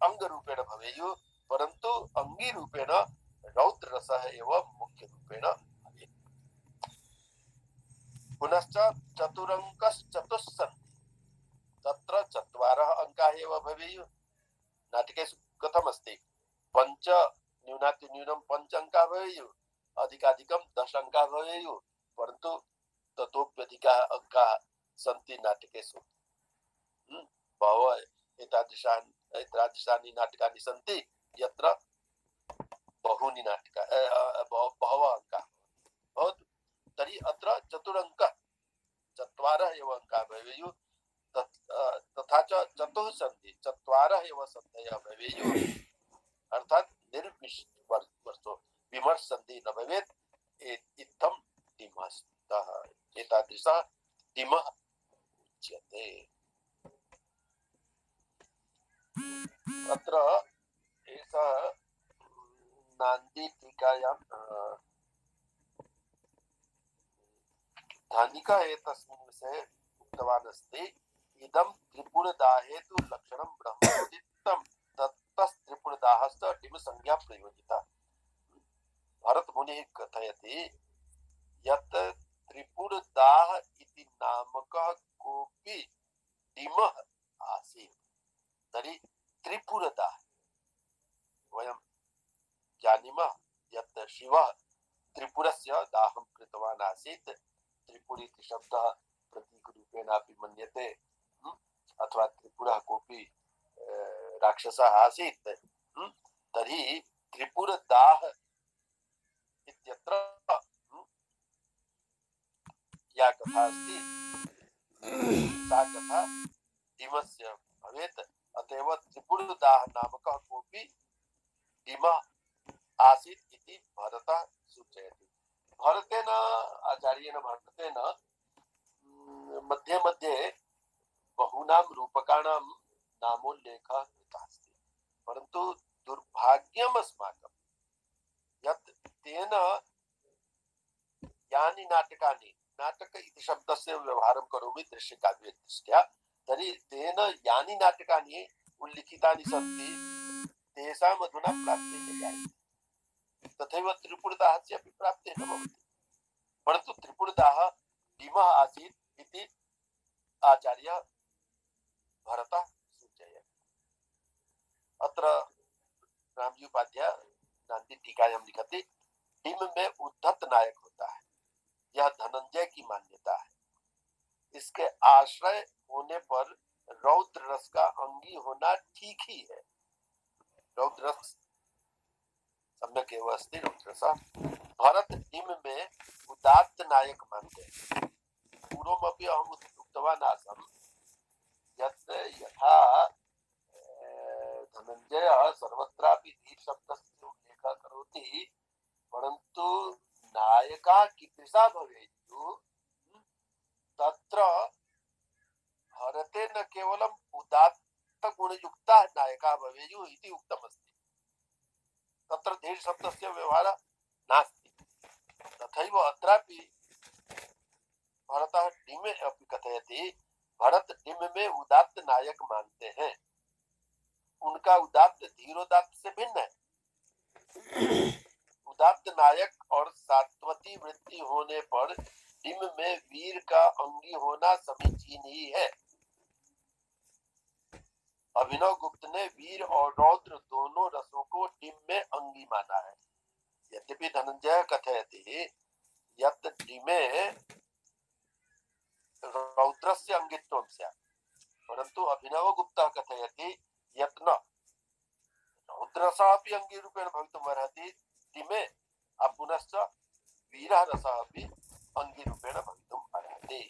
S1: अंगरूपेण भवेयुः, परन्तु अंगीरूपेण रौद्ररसः एव मुख्यरूपेण भवेत्। पुनश्च चतुरङ्कश्चतुस्सन्ति, तत्र चत्वारः अंकाः एव भवेयुः। नाटकेषु कथमस्ति? पञ्च न्यूनातिन्यूनं 5 अंकाः भवेयुः, अधिकाधिकं 10 अंकाः भवेयुः, परन्तु ततोप्यधिकाः अंकाः सन्ति नाटकेषु। बहवः एतादृशानि नाटकानि सन्ति यत्र बहूनि बहवः अंकाः भवतु। तर्हि अत्र चतुरङ्कः, चत्वारः एव अंकाः भवेयुः। तथा च चतुः सन्ति, चत्वारः एव सन्धयः भवेयुः। अर्थात् विमर्श सन्धि न भवेत्। इत्थं डिमः स्तः, एतादृशः डिमः उच्यते। अत्र एषः नान्दी टीकायां धनिकः एतस्मिन् विषये उक्तवान् अस्ति इदं त्रिपुरदाहेतु लक्षणं ब्रह्मोदितं तत्तस्त्रिपुरदाहश्च डिमसंज्ञा प्रयोजिता। भरतमुनिः कथयति यत् त्रिपुरदाह इति नामकः कोऽपि डिमः आसीत्। तर्हि त्रिपुरदाह वयं जानीमः यत् शिवः त्रिपुरस्य दाहं कृतवान् आसीत्। त्रिपुरी इति शब्दः प्रतीकरूपेणापि मन्यते, अथवा त्रिपुरः कोऽपि राक्षसः आसीत्। तर्हि त्रिपुरदाह इत्यत्र या कथा अस्ति सा कथा डिमस्य भवेत्। अतएव त्रिपुरदाह नामकः कोऽपि डिमः आसीत् इति भरतः सूचयति। भरतेन आचार्येण भरतेन मध्ये मध्ये बहूनां रूपकाणां नामोल्लेखः कृतः अस्ति, परन्तु दुर्भाग्यम् अस्माकं यत् तेन यानि नाटकानि, नाटक इति शब्दस्य व्यवहारं करोमि दृश्यकाव्यदृष्ट्या, तर्हि तेन यानि नाटकानि उल्लिखितानि सन्ति तेषाम् अधुना प्राप्तिः न जायते। तथैव त्रिपुरदाहस्य अपि प्राप्तिः न भवति, परन्तु त्रिपुरदाह डिमः आसीत् इति आचार्यः भरतः सूचयति। अत्र रामजी उपाध्याय नांदी टीकायां लिखति डिम में उद्धत नायक होता है, यह धनंजय की मान्यता है। इसके आश्रय होने पर रौद्र रस का अंगी होना ठीक ही है। रौद्र रस सम्यक एव अस्ति रौद्ररसः। भरत डिम में उदात्त नायक मानते हैं। पूर्वमपि अहम् उक्तवान् आसम् यत् यथा धनञ्जयः सर्वत्रापि धीरशब्दस्य उल्लेखः करोति, परन्तु नायकाः कीदृशाः भवेयुः तत्र भरते न केवलम् उदात्तगुणयुक्ताः नायकाः भवेयुः इति उक्तमस्ति। तत्र धीरशब्दस्य व्यवहारः नास्ति। तथैव अत्रापि भरतः डिमे अपि कथयति भरत डिम में उदात्त नायक मानते हैं। उनका उदात्त धीरोदात्त से भिन्न है। उदात्त नायक और सात्वती वृत्ति होने पर डिम में वीर का अंगी होना समीचीन ही है। अभिनव गुप्त ने वीर और रौद्र दोनों रसों को डिम में अंगी माना है। यद्यपि धनंजय कथयति यत् डिमे रौद्रस्य अंगित्वं स्यात्, परन्तु अभिनवगुप्तः कथयति यत् न रौद्ररसः अपि अंगीरूपेण भवितुम् अर्हति डिमे, पुनश्च वीरः रसः अपि अंगीरूपेण भवितुम् अर्हति।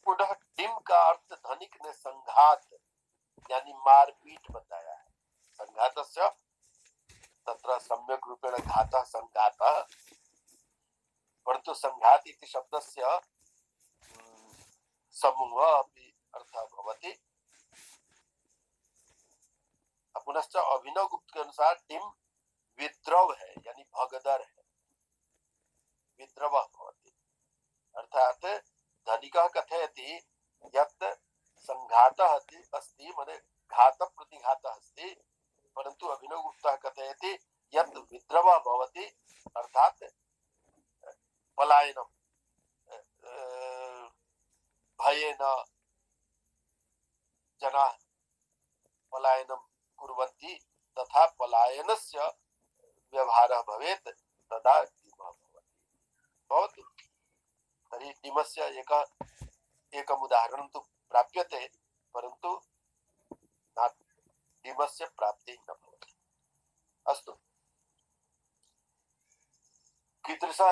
S1: पुनः डिम का अर्थ धनिक ने संघात यानी मारपीट बताया है। संघातस्य तत्र सम्यक् रूपेण घातः संघातः, परन्तु संघात इति शब्दस्य समूह अपि अर्थः भवति। पुनश्च अभिनव गुप्त के अनुसार डिम विद्रव है यानी भगदर है, विद्रवः भवति। अर्थात धनिकः कथयति यत् संघातः अस्ति माने घातः प्रतिघातः अस्ति, परन्तु अभिनव गुप्तः कथयति यत् विद्रवः भवति, अर्थात पलायनं भयेन जनाः पलायनं कुर्वन्ति, तथा पलायनस्य व्यवहारः भवेत् तदा डिमः भवति। भवतु तर्हि डिमस्य एकम् उदाहरणं तु प्राप्यते, परन्तु डिमस्य प्राप्तिः न भवति। अस्तु, कीदृशः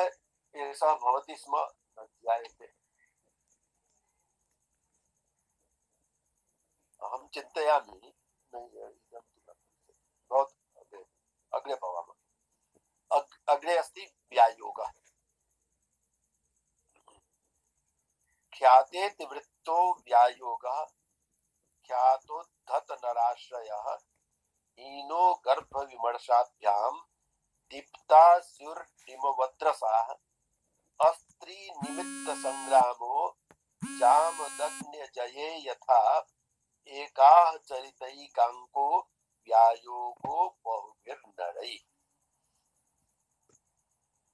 S1: एषः भवति स्म न ज्ञायते। अहं चिन्तयामि बहुत अग्रे भवामः। अग्रे अस्ति व्यायोगः। ख्याते निवृत्तो व्यायोगः ख्यातोद्धत नराश्रयः हीनो गर्भ विमर्शाभ्याम दीप्तास्युर्निमवद्रसाः अस्त्री निमित्त संग्रामो जामदग्न्य जये यथा एकाः चरितैकाङ्को व्यायोगो बहुभिर्नरैः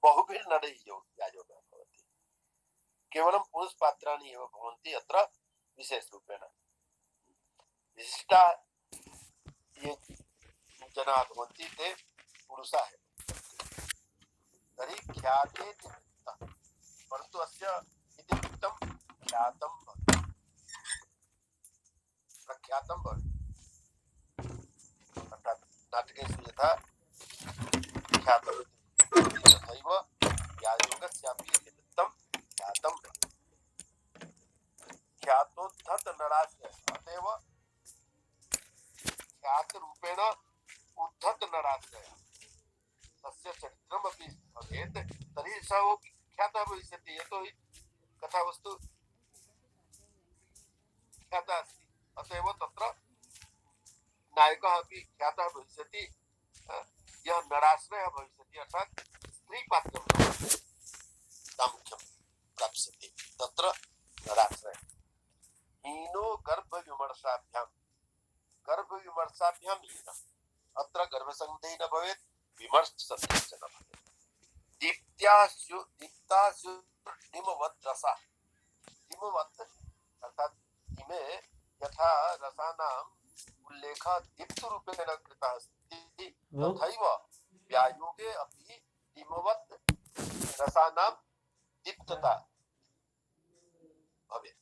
S1: व्यायोगः भवति। केवलं पुरुषपात्राणि एव भवन्ति अत्र विशेषरूपेण। विशिष्टा ये जनाः भवन्ति ते पुरुषाः एव। तर्हि ख्याते निमित्तः, परन्तु अस्य इतिवृत्तं ख्यातं भवति, प्रख्यातं भवति। अर्थात् नाटकेषु यथा ख्यातं तथैव व्यायोगस्यापि निमित्तं ख्यातं भवति। ख्यातोद्धत नराश्रयः, अतएव ख्यातरूपेण उद्धत नराश्रयः तस्य चरित्रमपि भवेत्, तर्हि सः ख्यातः भविष्यति। यतोहि कथावस्तु ख्यातः अस्ति, अतएव तत्र नायकः अपि ख्यातः भविष्यति, यः नराश्रयः भविष्यति, अर्थात् स्त्रीपात्रं प्रामुख्यं प्राप्स्यति तत्र नराश्रयः। हीनो गर्भविमर्शाभ्यां हीनः, अत्र गर्भसन्धिः न भवेत्, विमर्शसन्धिः च न भवेत्। दीप्तास्युर्निमवद्रसाः, हिमवत् अर्थात् हिमे यथा रसानाम् उल्लेखः दीप्तरूपेण कृतः अस्ति, तथैव व्यायोगे अपि हिमवत् रसानां दीप्तता भवेत्।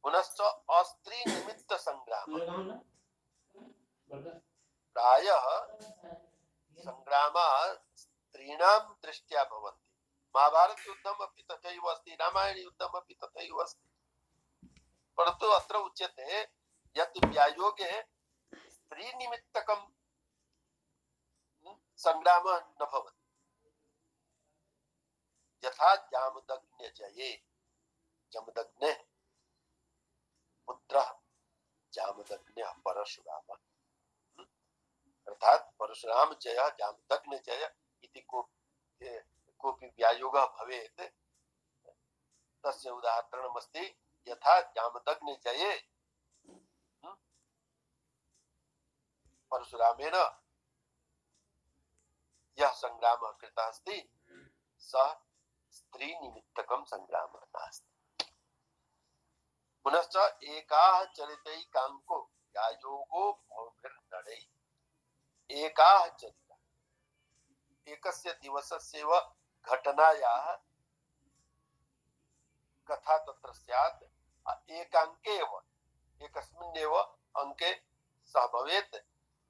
S1: पुनश्च अस्त्री निमित्त संग्राम, प्रायः संग्रामाः स्त्रीणां दृष्ट्या भवन्ति। महाभारत युद्धमपि तथैव अस्ति, रामायण युद्धमपि तथैव अस्ति, परन्तु अत्र उच्यते यत् व्यायोगे स्त्रीनिमित्तकं संग्रामः न भवति। यथा जामदग्न्य जये, जमदग्नेः पुत्रः जामदग्न्यः परशुरामः, अर्थात् परशुराम जय जामदग्न्य जय इति कोऽपि व्यायोगः भवेत्, तस्य उदाहरणमस्ति यथा जामदग्न्य जये परशुरामेण यः संग्रामः कृतः अस्ति सः स्त्रीनिमित्तकं संग्रामः नास्ति। पुनश्च एकाः चरितैकाङ्को व्यायोगो बहुभिर्नरैः, एकाः चरिता, एकस्य दिवसस्यैव घटनायाः कथा तत्र स्यात्, एकाङ्के एव, एकस्मिन्नेव अंके सः भवेत्।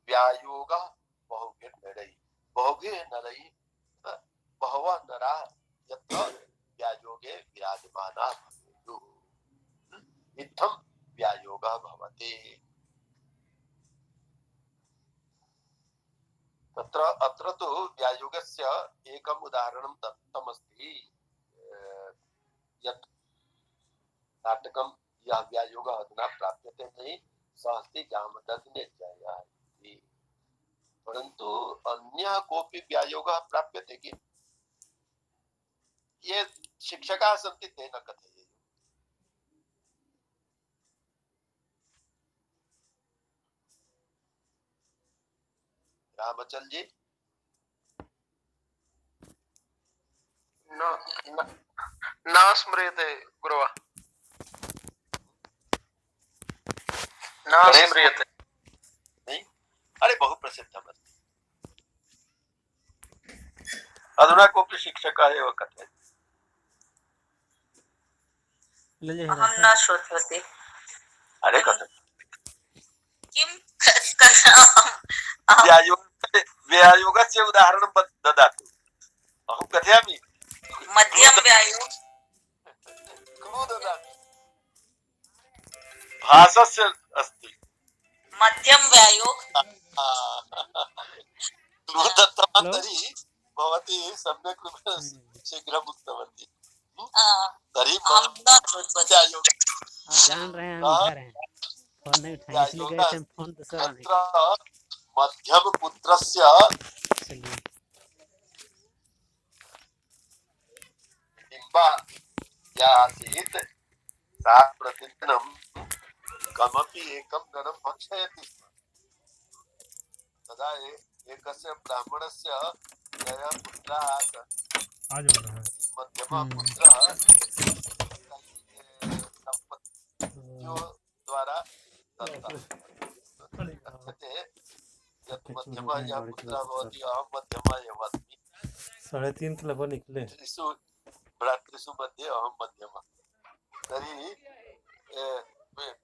S1: व्यायोगः बहुभिर्नरैः, बहुभिः नरैः, बहवः नराः यत्र व्यायोगे विराजमानाः भवेयुः, इत्थं व्यायोगः भवति। अत्र तु व्यायोगस्य एकम् उदाहरणं दत्तमस्ति, यत् नाटकं यः व्यायोगः अधुना प्राप्यते नहीं सः अस्ति जामदग्न्यजयः इति। परन्तु अन्यः कोऽपि व्यायोगः प्राप्यते किम्? ये शिक्षकाः सन्ति ते न कथयेयुः। रामचल जी
S3: न स्मर्यते गुरव, न स्मर्यते।
S1: नहीं, अरे बहु प्रसिद्धमस्ति। अधुना कोऽपि शिक्षकः एव कथयति।
S5: अहं न श्रुतवती।
S1: अरे कथयति।
S5: किं
S1: व्यायोगस्य उदाहरणं ददातु। अहं कथयामि।
S5: मध्यम व्यायोग
S1: भासस्य अस्ति
S5: मध्यम व्यायोग
S1: तर्हि भवती सम्यक् रूपेण शीघ्रम् उक्तवती। तर्हि
S5: हम न श्रुतवती।
S1: व्यायोग
S2: आप जान रहे हैं हम इधर हैं, फोन नहीं उठाए इसलिए गए थे, फोन दूसरा नहीं।
S1: मध्यम पुत्रस्य
S2: चलिए
S1: बिम्बा या आसीत् सा प्रतिदिनं कमपि एकं गणं भक्षयति स्म। तदा एकस्य ब्राह्मणस्य त्रयः पुत्राः आसन्। मध्यमः पुत्रः सम्पत्तियोः द्वारा दत्तः। कथ्यते यत् मध्यमः यः पुत्रः भवति अहं मध्यमः एव अस्मि।
S6: 3:30 के लगभग निकले।
S1: त्रिषु भ्रातृषु मध्ये अहं मध्यमः। तर्हि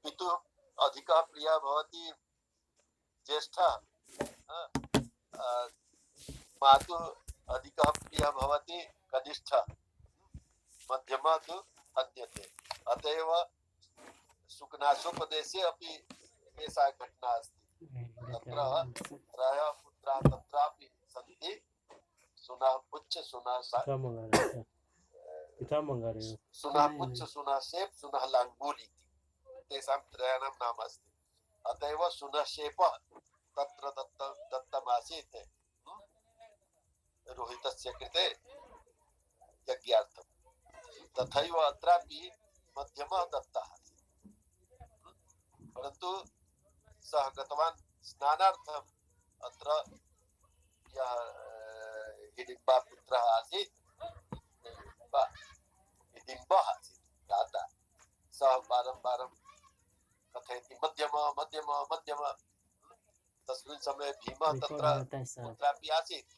S1: पितुः अधिकः प्रियः भवति ज्येष्ठः, मातुः अधिकः प्रियः भवति कनिष्ठः, मध्यमः तु हन्यते। अत एव सुकनासोपदेशे अपि एषा घटना अस्ति। तत्र त्रयः पुत्राः तत्रापि सन्ति, सुनः पुच्छ सुनः सुनः पुच्छ सुनः शेप सुनः लाङ्गूल इति तेषां त्रयाणां नाम अस्ति। अत एव सुनः शेपः तत्र दत्तमासीत् रोहितस्य कृते यज्ञार्थं। तथैव अत्रापि मध्यमः दत्तः, परन्तु सः गतवान् स्नानार्थम्। अत्र यः हिडिम्बा पुत्रः आसीत्, हिडिम्बः आसीत् भ्राता, सः वारं कथयति मध्यमः मध्यमः मध्यमः। तस्मिन् समये भीमः तत्र कुत्रापि आसीत्।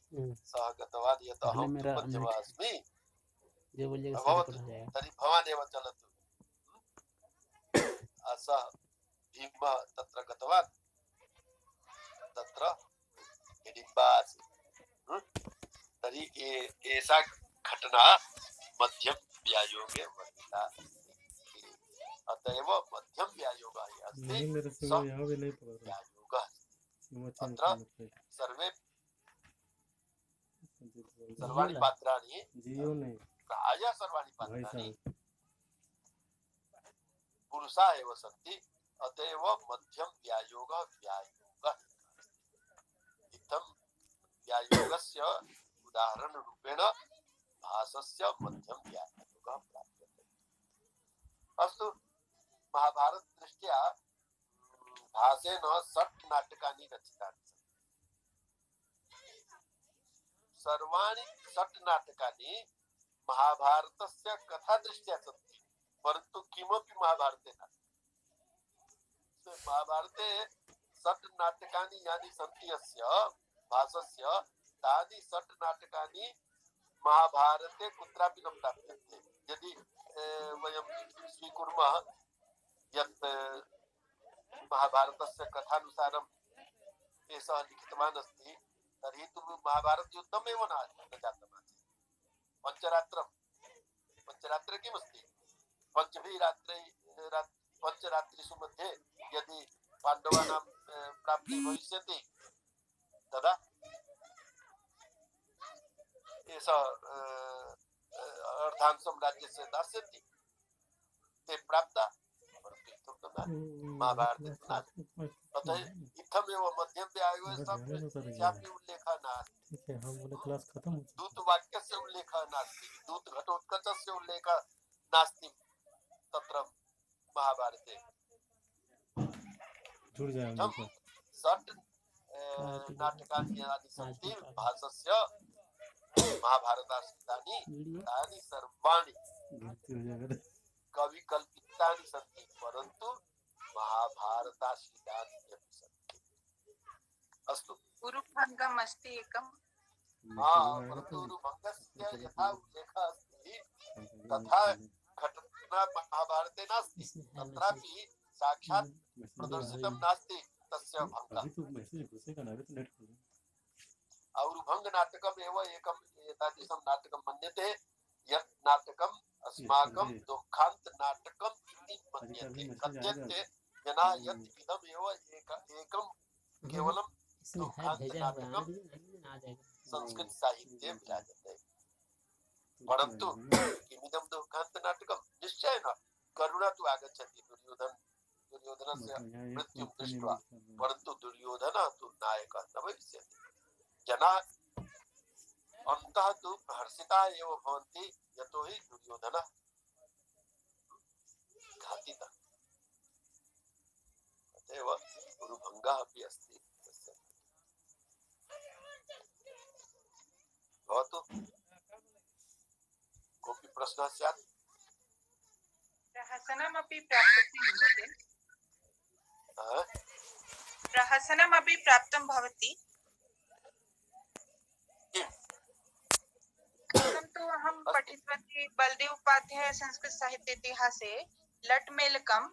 S1: सः गतवान् यत् अहं मध्यमः अस्मि, भवतु तर्हि भवान् एव चलतु। सः भीमः तत्र गतवान्, तत्र हिडिम्बा आसीत्। तर्हि एषा घटना मध्यम व्यायोगे वर्णिता। अतएव मध्यम व्यायोगः अस्ति व्यायोगः। अत्र सर्वे सर्वाणि पात्राणि प्रायः सर्वाणि पात्राणि पुरुषाः एव सन्ति। अतएव मध्यम व्यायोगः व्यायोगः। इत्थं व्यायोगस्य उदाहरण रूपेण भासस्य मध्यम व्यायोगः प्राप्यते। अस्तु, महाभारत दृष्ट्या भासेन षट् नाटकानि रचितानि सन्ति। सर्वाणि षट् नाटकानि महाभारतस्य कथा दृष्ट्या सन्ति, परन्तु किमपि महाभारते नास्ति। महाभारते षट् नाटकानि यानि सन्ति अस्य भासस्य, तानि षट् नाटकानि महाभारते कुत्रापि न प्राप्यन्ते। यदि वयं स्वीकुर्मः यत् महाभारतस्य कथानुसारं एषः लिखितवान् अस्ति, तर्हि तु महाभारतयुद्धमेव न जातमासीत्। पञ्चरात्रे किमस्ति? पञ्चरात्रिषु मध्ये यदि पाण्डवानां प्राप्तिः भविष्यति, तदा एषः अर्धांशं राज्यस्य दास्यति। ते प्राप्ता, परन्तु महाभारते नास्ति। अतः इत्थमेव मध्यम व्यायोगस्यापि उल्लेखः नास्ति। दूतवाक्यस्य उल्लेखः नास्ति, दूतघटोत्कचस्य उल्लेखः नास्ति तत्र महाभारते। षट् नाटकानि यानि सन्ति भासस्य महाभारताश्रितानि, तानि सर्वाणि कविकल्पितानि सन्ति, परन्तु महाभारताश्रितानि अपि सन्ति। अस्तु,
S4: उरुभङ्गम् अस्ति एकम्।
S1: परन्तु उरुभङ्गस्य यथा उल्लेखः अस्ति तथा घटना महाभारते नास्ति। तत्रापि साक्षात् प्रदर्शितं नास्ति तस्य भङ्गः। औरुभङ्ग नाटकम् एव एकम् एतादृशं नाटकं मन्यते यत् नाटकम् अस्माकं दुःखान्त नाटकम् इति मन्यते। कथ्यन्ते जनाः यत् इदम् एव एकं केवलं दुःखान्त नाटकं संस्कृत साहित्ये विराजते। परन्तु किमिदं दुःखान्त नाटकं? निश्चयेन करुणा तु आगच्छति। दुर्योधन दुर्योधनस्य
S6: बताया एक
S1: मृत्युं
S6: कोई
S1: दृष्ट्वा
S6: निर्मित कर रहा है।
S1: परन्तु दुर्योधनः तु नायकः न भविष्यति। जनाः अन्तः तु हर्षिताः एव भवन्ति यतोहि दुर्योधनः घातितः। अतएव गुरुभङ्गः अपि अस्ति तस्य। भवतु कोऽपि प्रश्नः स्यात्?
S4: प्रहसनमपि प्राप्यते महोदय।
S1: हा?
S4: प्रहसनमपि प्राप्तं भवति।
S1: किम्?
S4: पूर्वं तु अहं पठितवती बलदेव उपाध्याय संस्कृत साहित्य इतिहासे लट्मेलकम्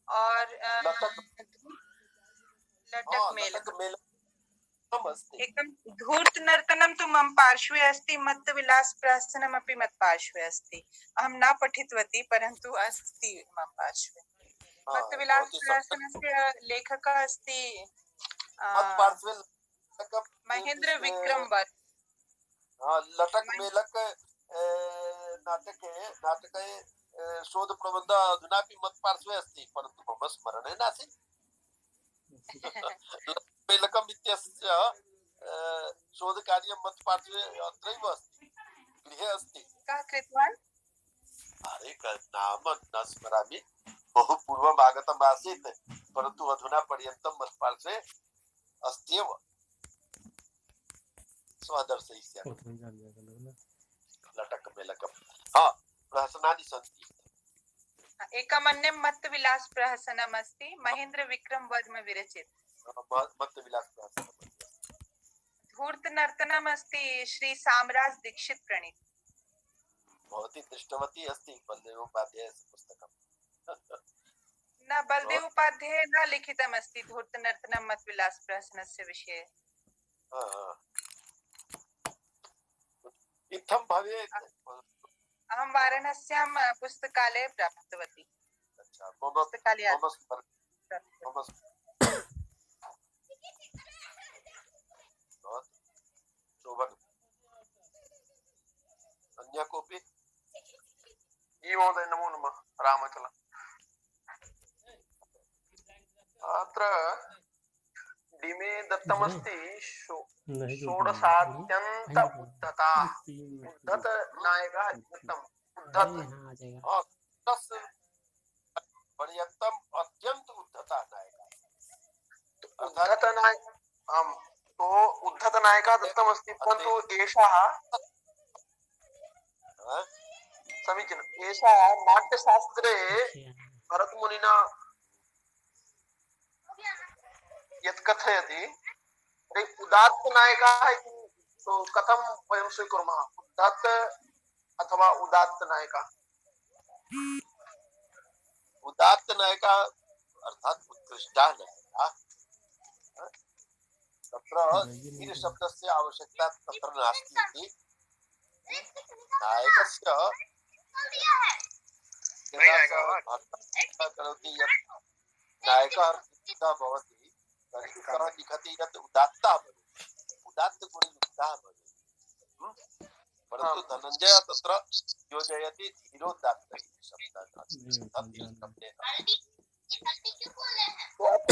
S4: और लटक मेलकम्।
S1: अस्ति।
S4: एकं धूर्त नर्तनं तु मम पार्श्वे अस्ति, मत्तविलास प्रहसनमपि मत्पार्श्वे अस्ति। अहं न पठितवती परन्तु अस्ति मम पार्श्वे। मत्तविलास प्रहसनस्य लेखकः अस्ति
S1: मत्पार्श्वे
S4: महेन्द्र विक्रम वर्मा।
S1: लटक मेलक नाटके शोध प्रबन्ध अधुनापि मत्पार्श्वे अस्ति, परन्तु मम स्मरणे नासीत्। मेलकम् इत्यस्य शोधकार्यं मत्पार्श्वे अत्रैव अस्ति, गृहे अस्ति।
S4: कः कृतवान्?
S1: अरे नाम न स्मरामि, बहु पूर्वम् आगतम् आसीत्, परन्तु अधुना पर्यन्तं मत्पार्श्वे अस्ति एव। स्वदर्शयिष्यामि।
S6: उतना जान जाएगा लोग ना।
S1: लटक मेलकम्। हाँ, प्रहसनानि सन्ति।
S4: एकमन्यं मत्तविलास प्रहसनम् अस्ति, महेन्द्र विक्रम वर्मा विरचित।
S1: मत्तविलास प्रहसनम्।
S4: धूर्त नर्तनम् अस्ति श्री सामराज दीक्षित प्रणीत।
S1: भवती दृष्टवती अस्ति बलदेवोपाध्यायस्य पुस्तकम्?
S4: न, बलदेव उपाध्याय न लिखितम् अस्ति धूर्त नर्तनं मत्तविलास प्रहसनस्य विषये।
S1: इत्थं भवेत्।
S4: अहं वाराणस्यां पुस्तकालये प्राप्तवती।
S1: अच्छा,
S4: पुस्तकालयात्
S1: मम शोभनम्। अन्य कोऽपि?
S3: महोदय नमो नमः। रामचल अत्र डिमे दत्तमस्ति
S6: नहीं जो
S3: षोडशात्यन्त उद्धता उद्धत नायकः दत्तम्। उद्धत
S2: हाँ, आ जाएगा।
S1: पर्यन्तम् अत्यंत उद्धता नायकः।
S3: उद्धत नायक आम्, तो उद्धत नायकः दत्तमस्ति, परन्तु एषः समीचीनम्। एषः नाट्यशास्त्रे भरतमुनिना यत् कथयति उदात्त नायकः इति, तो कथं वयं स्वीकुर्मः? उद्धत अथवा उदात्त नायकः?
S1: उदात्त नायकः अर्थात् उत्कृष्टः नायकः। तत्र धीर शब्दस्य आवश्यकता तत्र नास्ति इति। नायकस्य यदा करोति यत् नायकः भवति तर्हि सः लिखति यत् उदात्तः भवेत्, उदात्तगुणयुक्तः भवेत्। परन्तु धनञ्जयः तत्र योजयति धीरोदात्त इति शब्दः।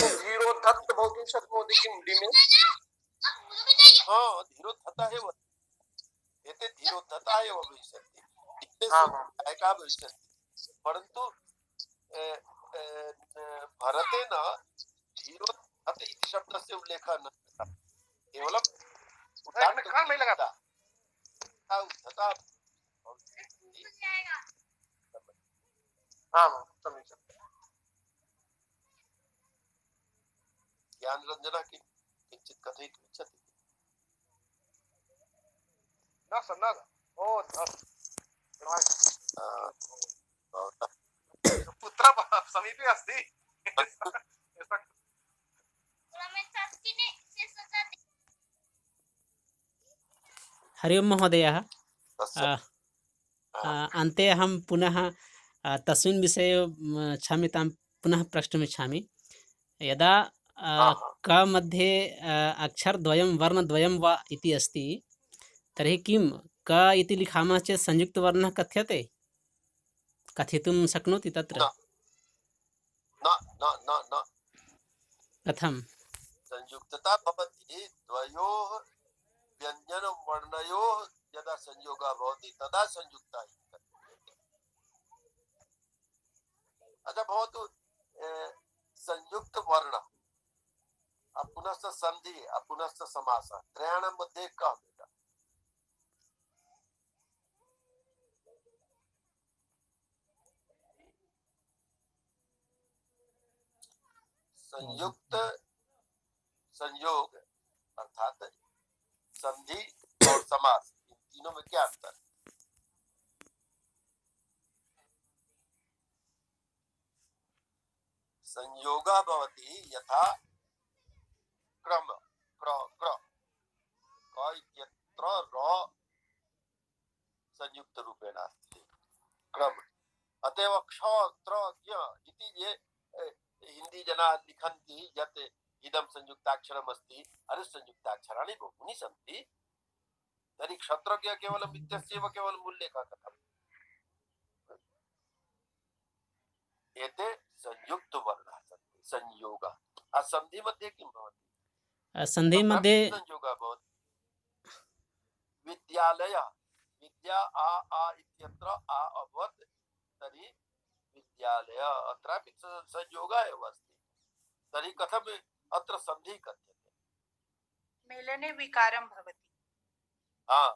S3: धीरोद्धत भवितुं शक्नोति किं डिमे?
S1: हाँ, धीरोद्धतः एव। एते धीरोद्धतः एव भविष्यन्ति, नायकः भविष्यन्ति। परन्तु भरतेन धीरोद्धत इति शब्दस्य उल्लेखः न कृतः, केवलं उद्धतः। ज्ञानरञ्जनः किञ्चित् कथयितुम् इच्छति?
S3: पुत्र समीपे अस्ति।
S2: हरि ओं महोदयः। अन्ते अहं पुनः तस्मिन् विषये क्षम्यतां पुनः प्रष्टुमिच्छामि। यदा क मध्ये अक्षरद्वयं वर्णद्वयं वा इति अस्ति, तर्हि किं क इति लिखामः चेत् संयुक्तवर्णः कथ्यते? कथितुं शक्नोति तत्र?
S1: न न न न
S2: कथं
S1: संयुक्तता भवति द्वयोः व्यञ्जन वर्णयोः यदा संयोगः भवति तदा संयुक्ता इति कथ्यते। अतः भवतु संयुक्त वर्ण पुनश्च संधि पुनश्च समासः त्रयाणां मध्ये कः भेदः? संयुक्त संयोग अर्थात संधि और समास इन तीनों में क्या अंतर है? संयोगः भवति यथा क्रम क्र क्र क इत्यत्र र संयुक्त रूपेण अस्ति क्रम। अतएव क्ष त्र ज्ञ इति ये हिंदी जनाः लिखन्ति यत् इदं संयुक्ताक्षरम् अस्ति। अरे संयुक्ताक्षराणि बहूनि सन्ति। तर्हि क्षत्रज्ञ केवलम् इत्यस्यैव केवलं उल्लेखः कथम्? एते संयुक्त वर्णाः सन्ति संयोगः। संधि मध्ये किं भवति?
S2: संधि मध्ये
S1: संयोगः भवति विद्यालयः विद्या आ इत्यत्र आ अभवत् तर्हि विद्यालय अत्रापि संयोगः एव अस्ति। तर्हि कथम् अत्र सन्धिः कथ्यते?
S4: मेलने विकारं भवति।
S1: हाँ,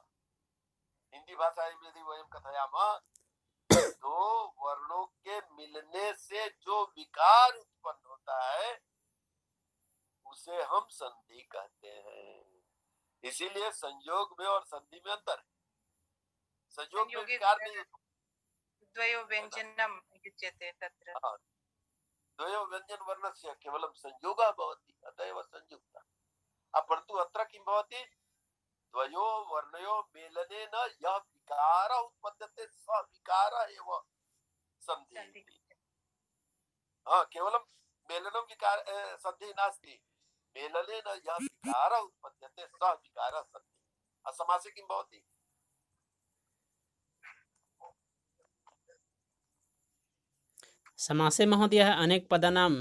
S1: हिंदी भाषायां यदि वयं कथयामः दो वर्णों के मिलने से जो विकार उत्पन्न होता है उसे हम संधि कहते हैं। इसीलिए संयोग में और संधि में अंतर है। संयोग में विकार नहीं होता।
S4: द्वयो व्यञ्जनं युज्यते तत्र।
S1: द्वयो व्यञ्जन वर्णस्य केवलं संयोगः भवति अतः एव संयुक्तः। परन्तु अत्र किं भवति? द्वयो वर्णयो मेलनेन यः विकारः उत्पद्यते सः विकारः एव संधिः। केवलं मेलनं विकार संधिः नास्ति। मेलनेन यः विकारः उत्पद्यते सः विकारः संधिः। समासे किं भवति?
S2: समासे महोदय अनेक पदानाम्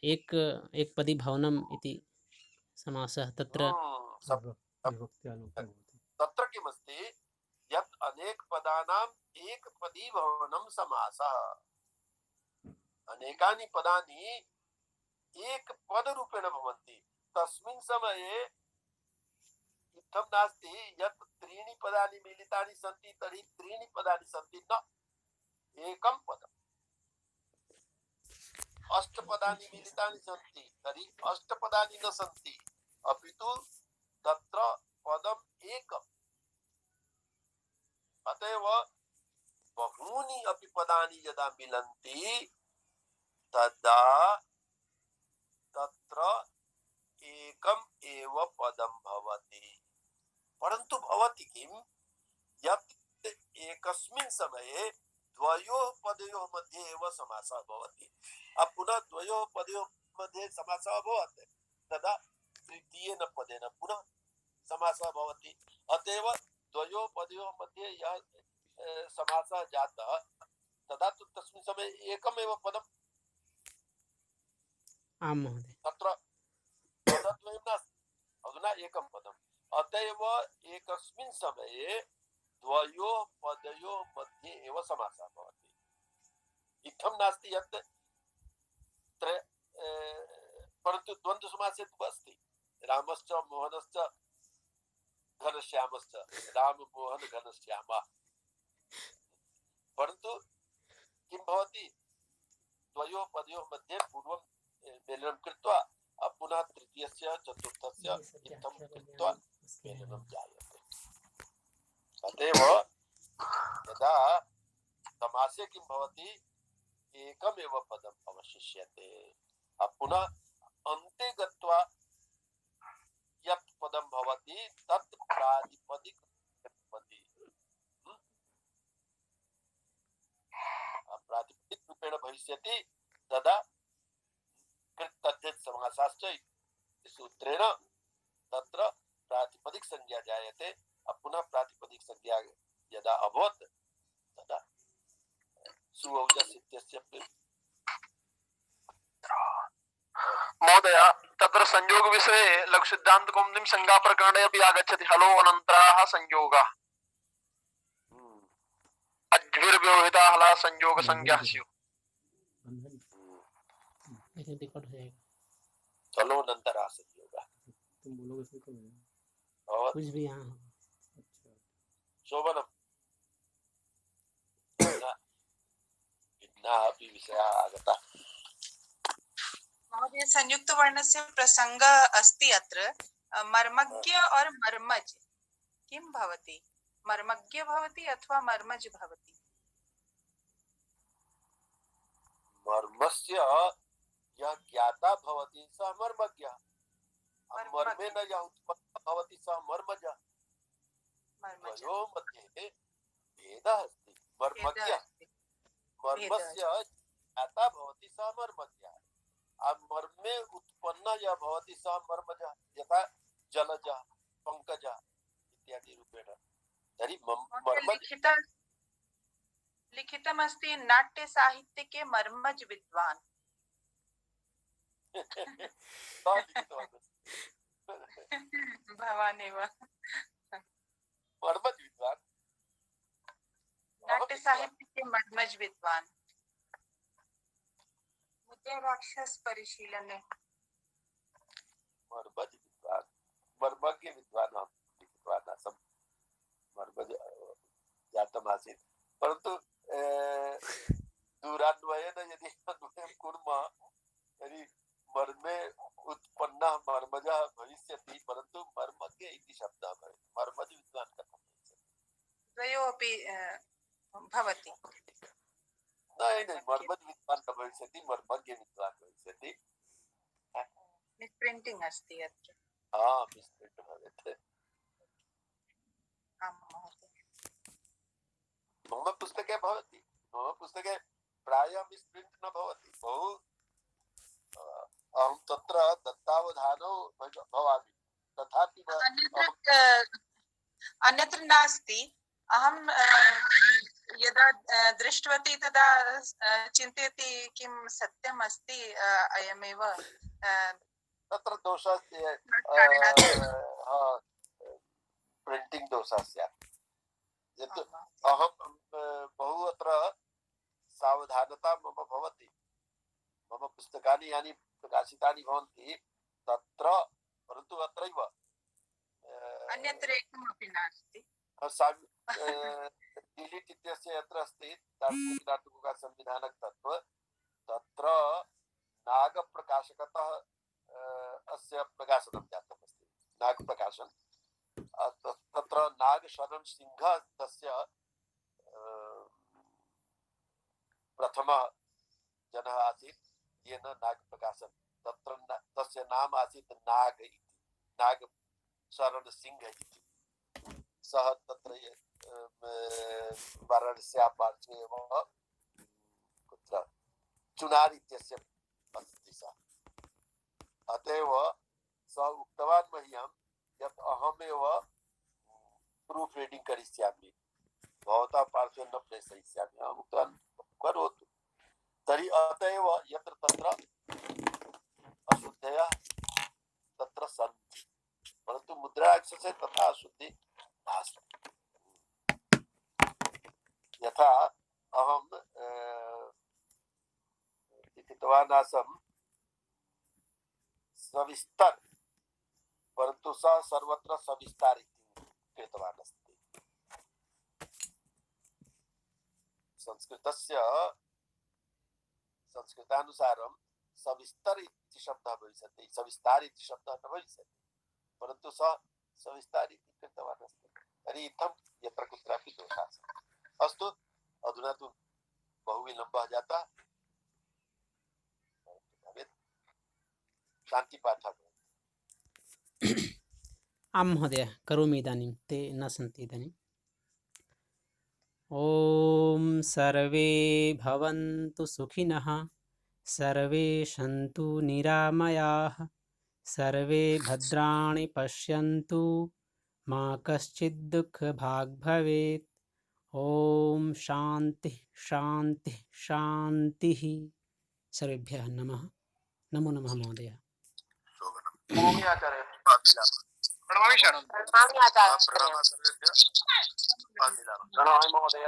S2: एक पदी भवनम् इति समासः तत्र
S1: तत्र किमस्ति यत् अनेक पदानाम् एक पदी भवनं समासः। अनेकानि पदानि एक पद रूपेण भवन्ति। तस्मिन् समये इत्थं नास्ति यत् त्रीणि पदानि मिलितानि सन्ति तर्हि त्रीणि पदानि सन्ति। न, एकं पदम्। अष्टपदानि मिलितानि सन्ति तर्हि अष्टपदानि न सन्ति अपितु तत्र पदम् एकम्। अतएव बहूनि अपि पदानि यदा मिलन्ति तदा तत्र एकम् एव पदं भवति। परन्तु भवति किं यत् एकस्मिन् समये द्वयोः पदयोः मध्ये एव समासः भवति। पुनः द्वयोः पदयोः मध्ये समासः अभवत् तदा तृतीयेन पदेन पुनः समासः भवति। अतएव द्वयोः पदयोः मध्ये यः समासः जातः तदा तु तस्मिन् समये एकमेव पदम्।
S2: आं महोदय।
S1: तत्र पदद्वयं नास्ति, अधुना एकं पदम्। अतएव एकस्मिन् समये द्वयोः पदयोः मध्ये एव समासः भवति। इत्थं नास्ति यत् परन्तु द्वन्द्वसमासे तु अस्ति। रामश्च मोहनश्च घनश्यामश्च राम मोहन घनश्यामा। परन्तु किं भवति द्वयोः पदयोः मध्ये पूर्वं मेलनं कृत्वा पुनः तृतीयस्य चतुर्थस्य इत्थं कृत्वा मेलनं जायते। अतएव यदा समासे किं भवति एकमेव पदम् अवशिष्यते। पुनः अन्ते गत्वा यत् पदं भवति तत् प्रातिपदिक भवति। प्रातिपदिक रूपेण भविष्यति तदा कृत्तद्धित समासाश्च सूत्रेण तत्र प्रातिपदिक संज्ञा जायते। पुनः प्रातिपदिक संज्ञा यदा अभवत् तदा सुऔजस् इत्यस्य संयोगविषये लघुसिद्धान्तकौमुदीं संज्ञाप्रकरणे अपि आगच्छति हलो अनन्तराः संयोगाः अज्विर्व्यवहिता हला संयोग संज्ञाः स्युः।
S2: ऐसे रिकॉर्ड हो जाएगा।
S1: चलो अनंतरा संयोगाः
S6: तुम बोलोगे सही कब है?
S1: और
S2: कुछ भी यहाँ हो।
S6: अच्छा
S1: शोभनम् भिन्नाः अपि विषयाः आगताः।
S4: महोदय संयुक्त वर्णस्य प्रसंग अस्ति अत्र मर्मज्ञ और मर्मज किं भवति? मर्मज्ञ भवति अथवा मर्मज भवति?
S1: मर्मस्य यः ज्ञाता भवति सः मर्मज्ञः, मर्मेण यः उत्पन्नः भवति सः मर्मजः।
S4: मर्मज
S1: द्वयोः मध्ये भेदः अस्ति। मर्मज्ञः मर्मस्य ज्ञाता भवति सः मर्मज्ञः, मर्मे उत्पन्नः यः भवति सः मर्मजः, यथा जलजः पंकजः इत्यादि रूपेण। तर्हि मर्मज
S4: लिखितमस्ति नाट्य साहित्य के मर्मज विद्वान। भवानेव
S1: मर्मज विद्वान,
S4: नाट्य साहित्य के मर्मज विद्वान। मुद्रा राक्षस परिशीलने
S1: मर्मज विद्वान, मर्मज्ञ विद्वान विद्वान आसम्, मर्मज जातमासीत्, परन्तु दूरान्वयेन यदि अन्वयं कुर्मः तर्हि मर्मे उत्पन्नः मर्मजः भविष्यति, परन्तु मर्मज्ञ इति शब्दः भवेत्। मर्मज विद्वान कथं भविष्यति?
S4: द्वयोरपि भवति।
S1: न मर्मज विद्वान न भविष्यति, मर्मज्ञ विद्वान भविष्यति।
S4: मिस्प्रिण्टिङ्ग् अस्ति अत्र।
S1: मिस्प्रिण्ट् भवेत्।
S4: आम् महोदय।
S1: मम पुस्तके भवति, मम पुस्तके प्रायः मिस्प्रिण्ट् न भवति। बहु अहं तत्र दत्तावधानौ भवामि, तथापि
S4: अन्यत्र नास्ति। अहं यदा दृष्टवती तदा चिन्तयति किं सत्यम् अस्ति अयमेव
S1: तत्र दोषः प्रिण्टिङ्ग् दोषः स्यात्। यत् अहं बहु अत्र सावधानता मम भवति। मम पुस्तकानि यानि प्रकाशितानि भवन्ति तत्र, परन्तु अत्रैव
S4: अन्यत्र एकमपि नास्ति।
S1: डिलीट् इत्यस्य यत्र अस्ति दार्शनिकनाटककार संविधानक तत्त्व, तत्र नागप्रकाशकतः अस्य प्रकाशनं जातमस्ति, नागप्रकाशन। तत्र नागशरण सिंह तस्य प्रथमः जनः आसीत्, येन नागप्रकाशन, तत्र तस्य नाम आसीत् नाग इति, नागशरण सिंह इति। सः तत्र वाराणस्याः पार्श्वे एव कुत्र चुनार इत्यस्य अस्ति सः। अत एव सः उक्तवान् मह्यं यत् अहमेव प्रूफ् रीडिङ्ग् करिष्यामि, भवतः पार्श्वे न प्रेषयिष्यामि। अहम् उक्तवान् करोतु। तर्हि अत एव यत्र तत्र अशुद्धयः तत्र सन्ति, परन्तु मुद्राक्षसे तथा अशुद्धि नास्ति। यथा अहं लिखितवान् आसम् सविस्तर, परन्तु सः सर्वत्र सविस्तार इति कृतवान् अस्ति। संस्कृतानुसारं सविस्तर इति शब्दः भविष्यति, सविस्तार इति शब्दः न भविष्यति, परन्तु सः सविस्तार इति कृतवान् अस्ति। तर्हि इत्थं यत्र कुत्रापि दोषः अस्ति। अस्तु, अधुना तु बहु विलम्बः जातः। शान्तिपाठः।
S2: आं महोदय करोमि इदानीं, ते न सन्ति इदानीम्। ॐ सर्वे भवन्तु सुखिनः, सर्वे सन्तु निरामयाः, सर्वे भद्राणि पश्यन्तु, मा कश्चित् दुःखभाग् भवेत्। ॐ शान्तिः शान्तिः शान्तिः। सर्वेभ्यः नमः। नमो नमः महोदय।
S1: प्रणमामि आचार्य।
S7: प्रणमामि सर।
S1: प्रणमामि आचार्य। प्रणमामि महोदय।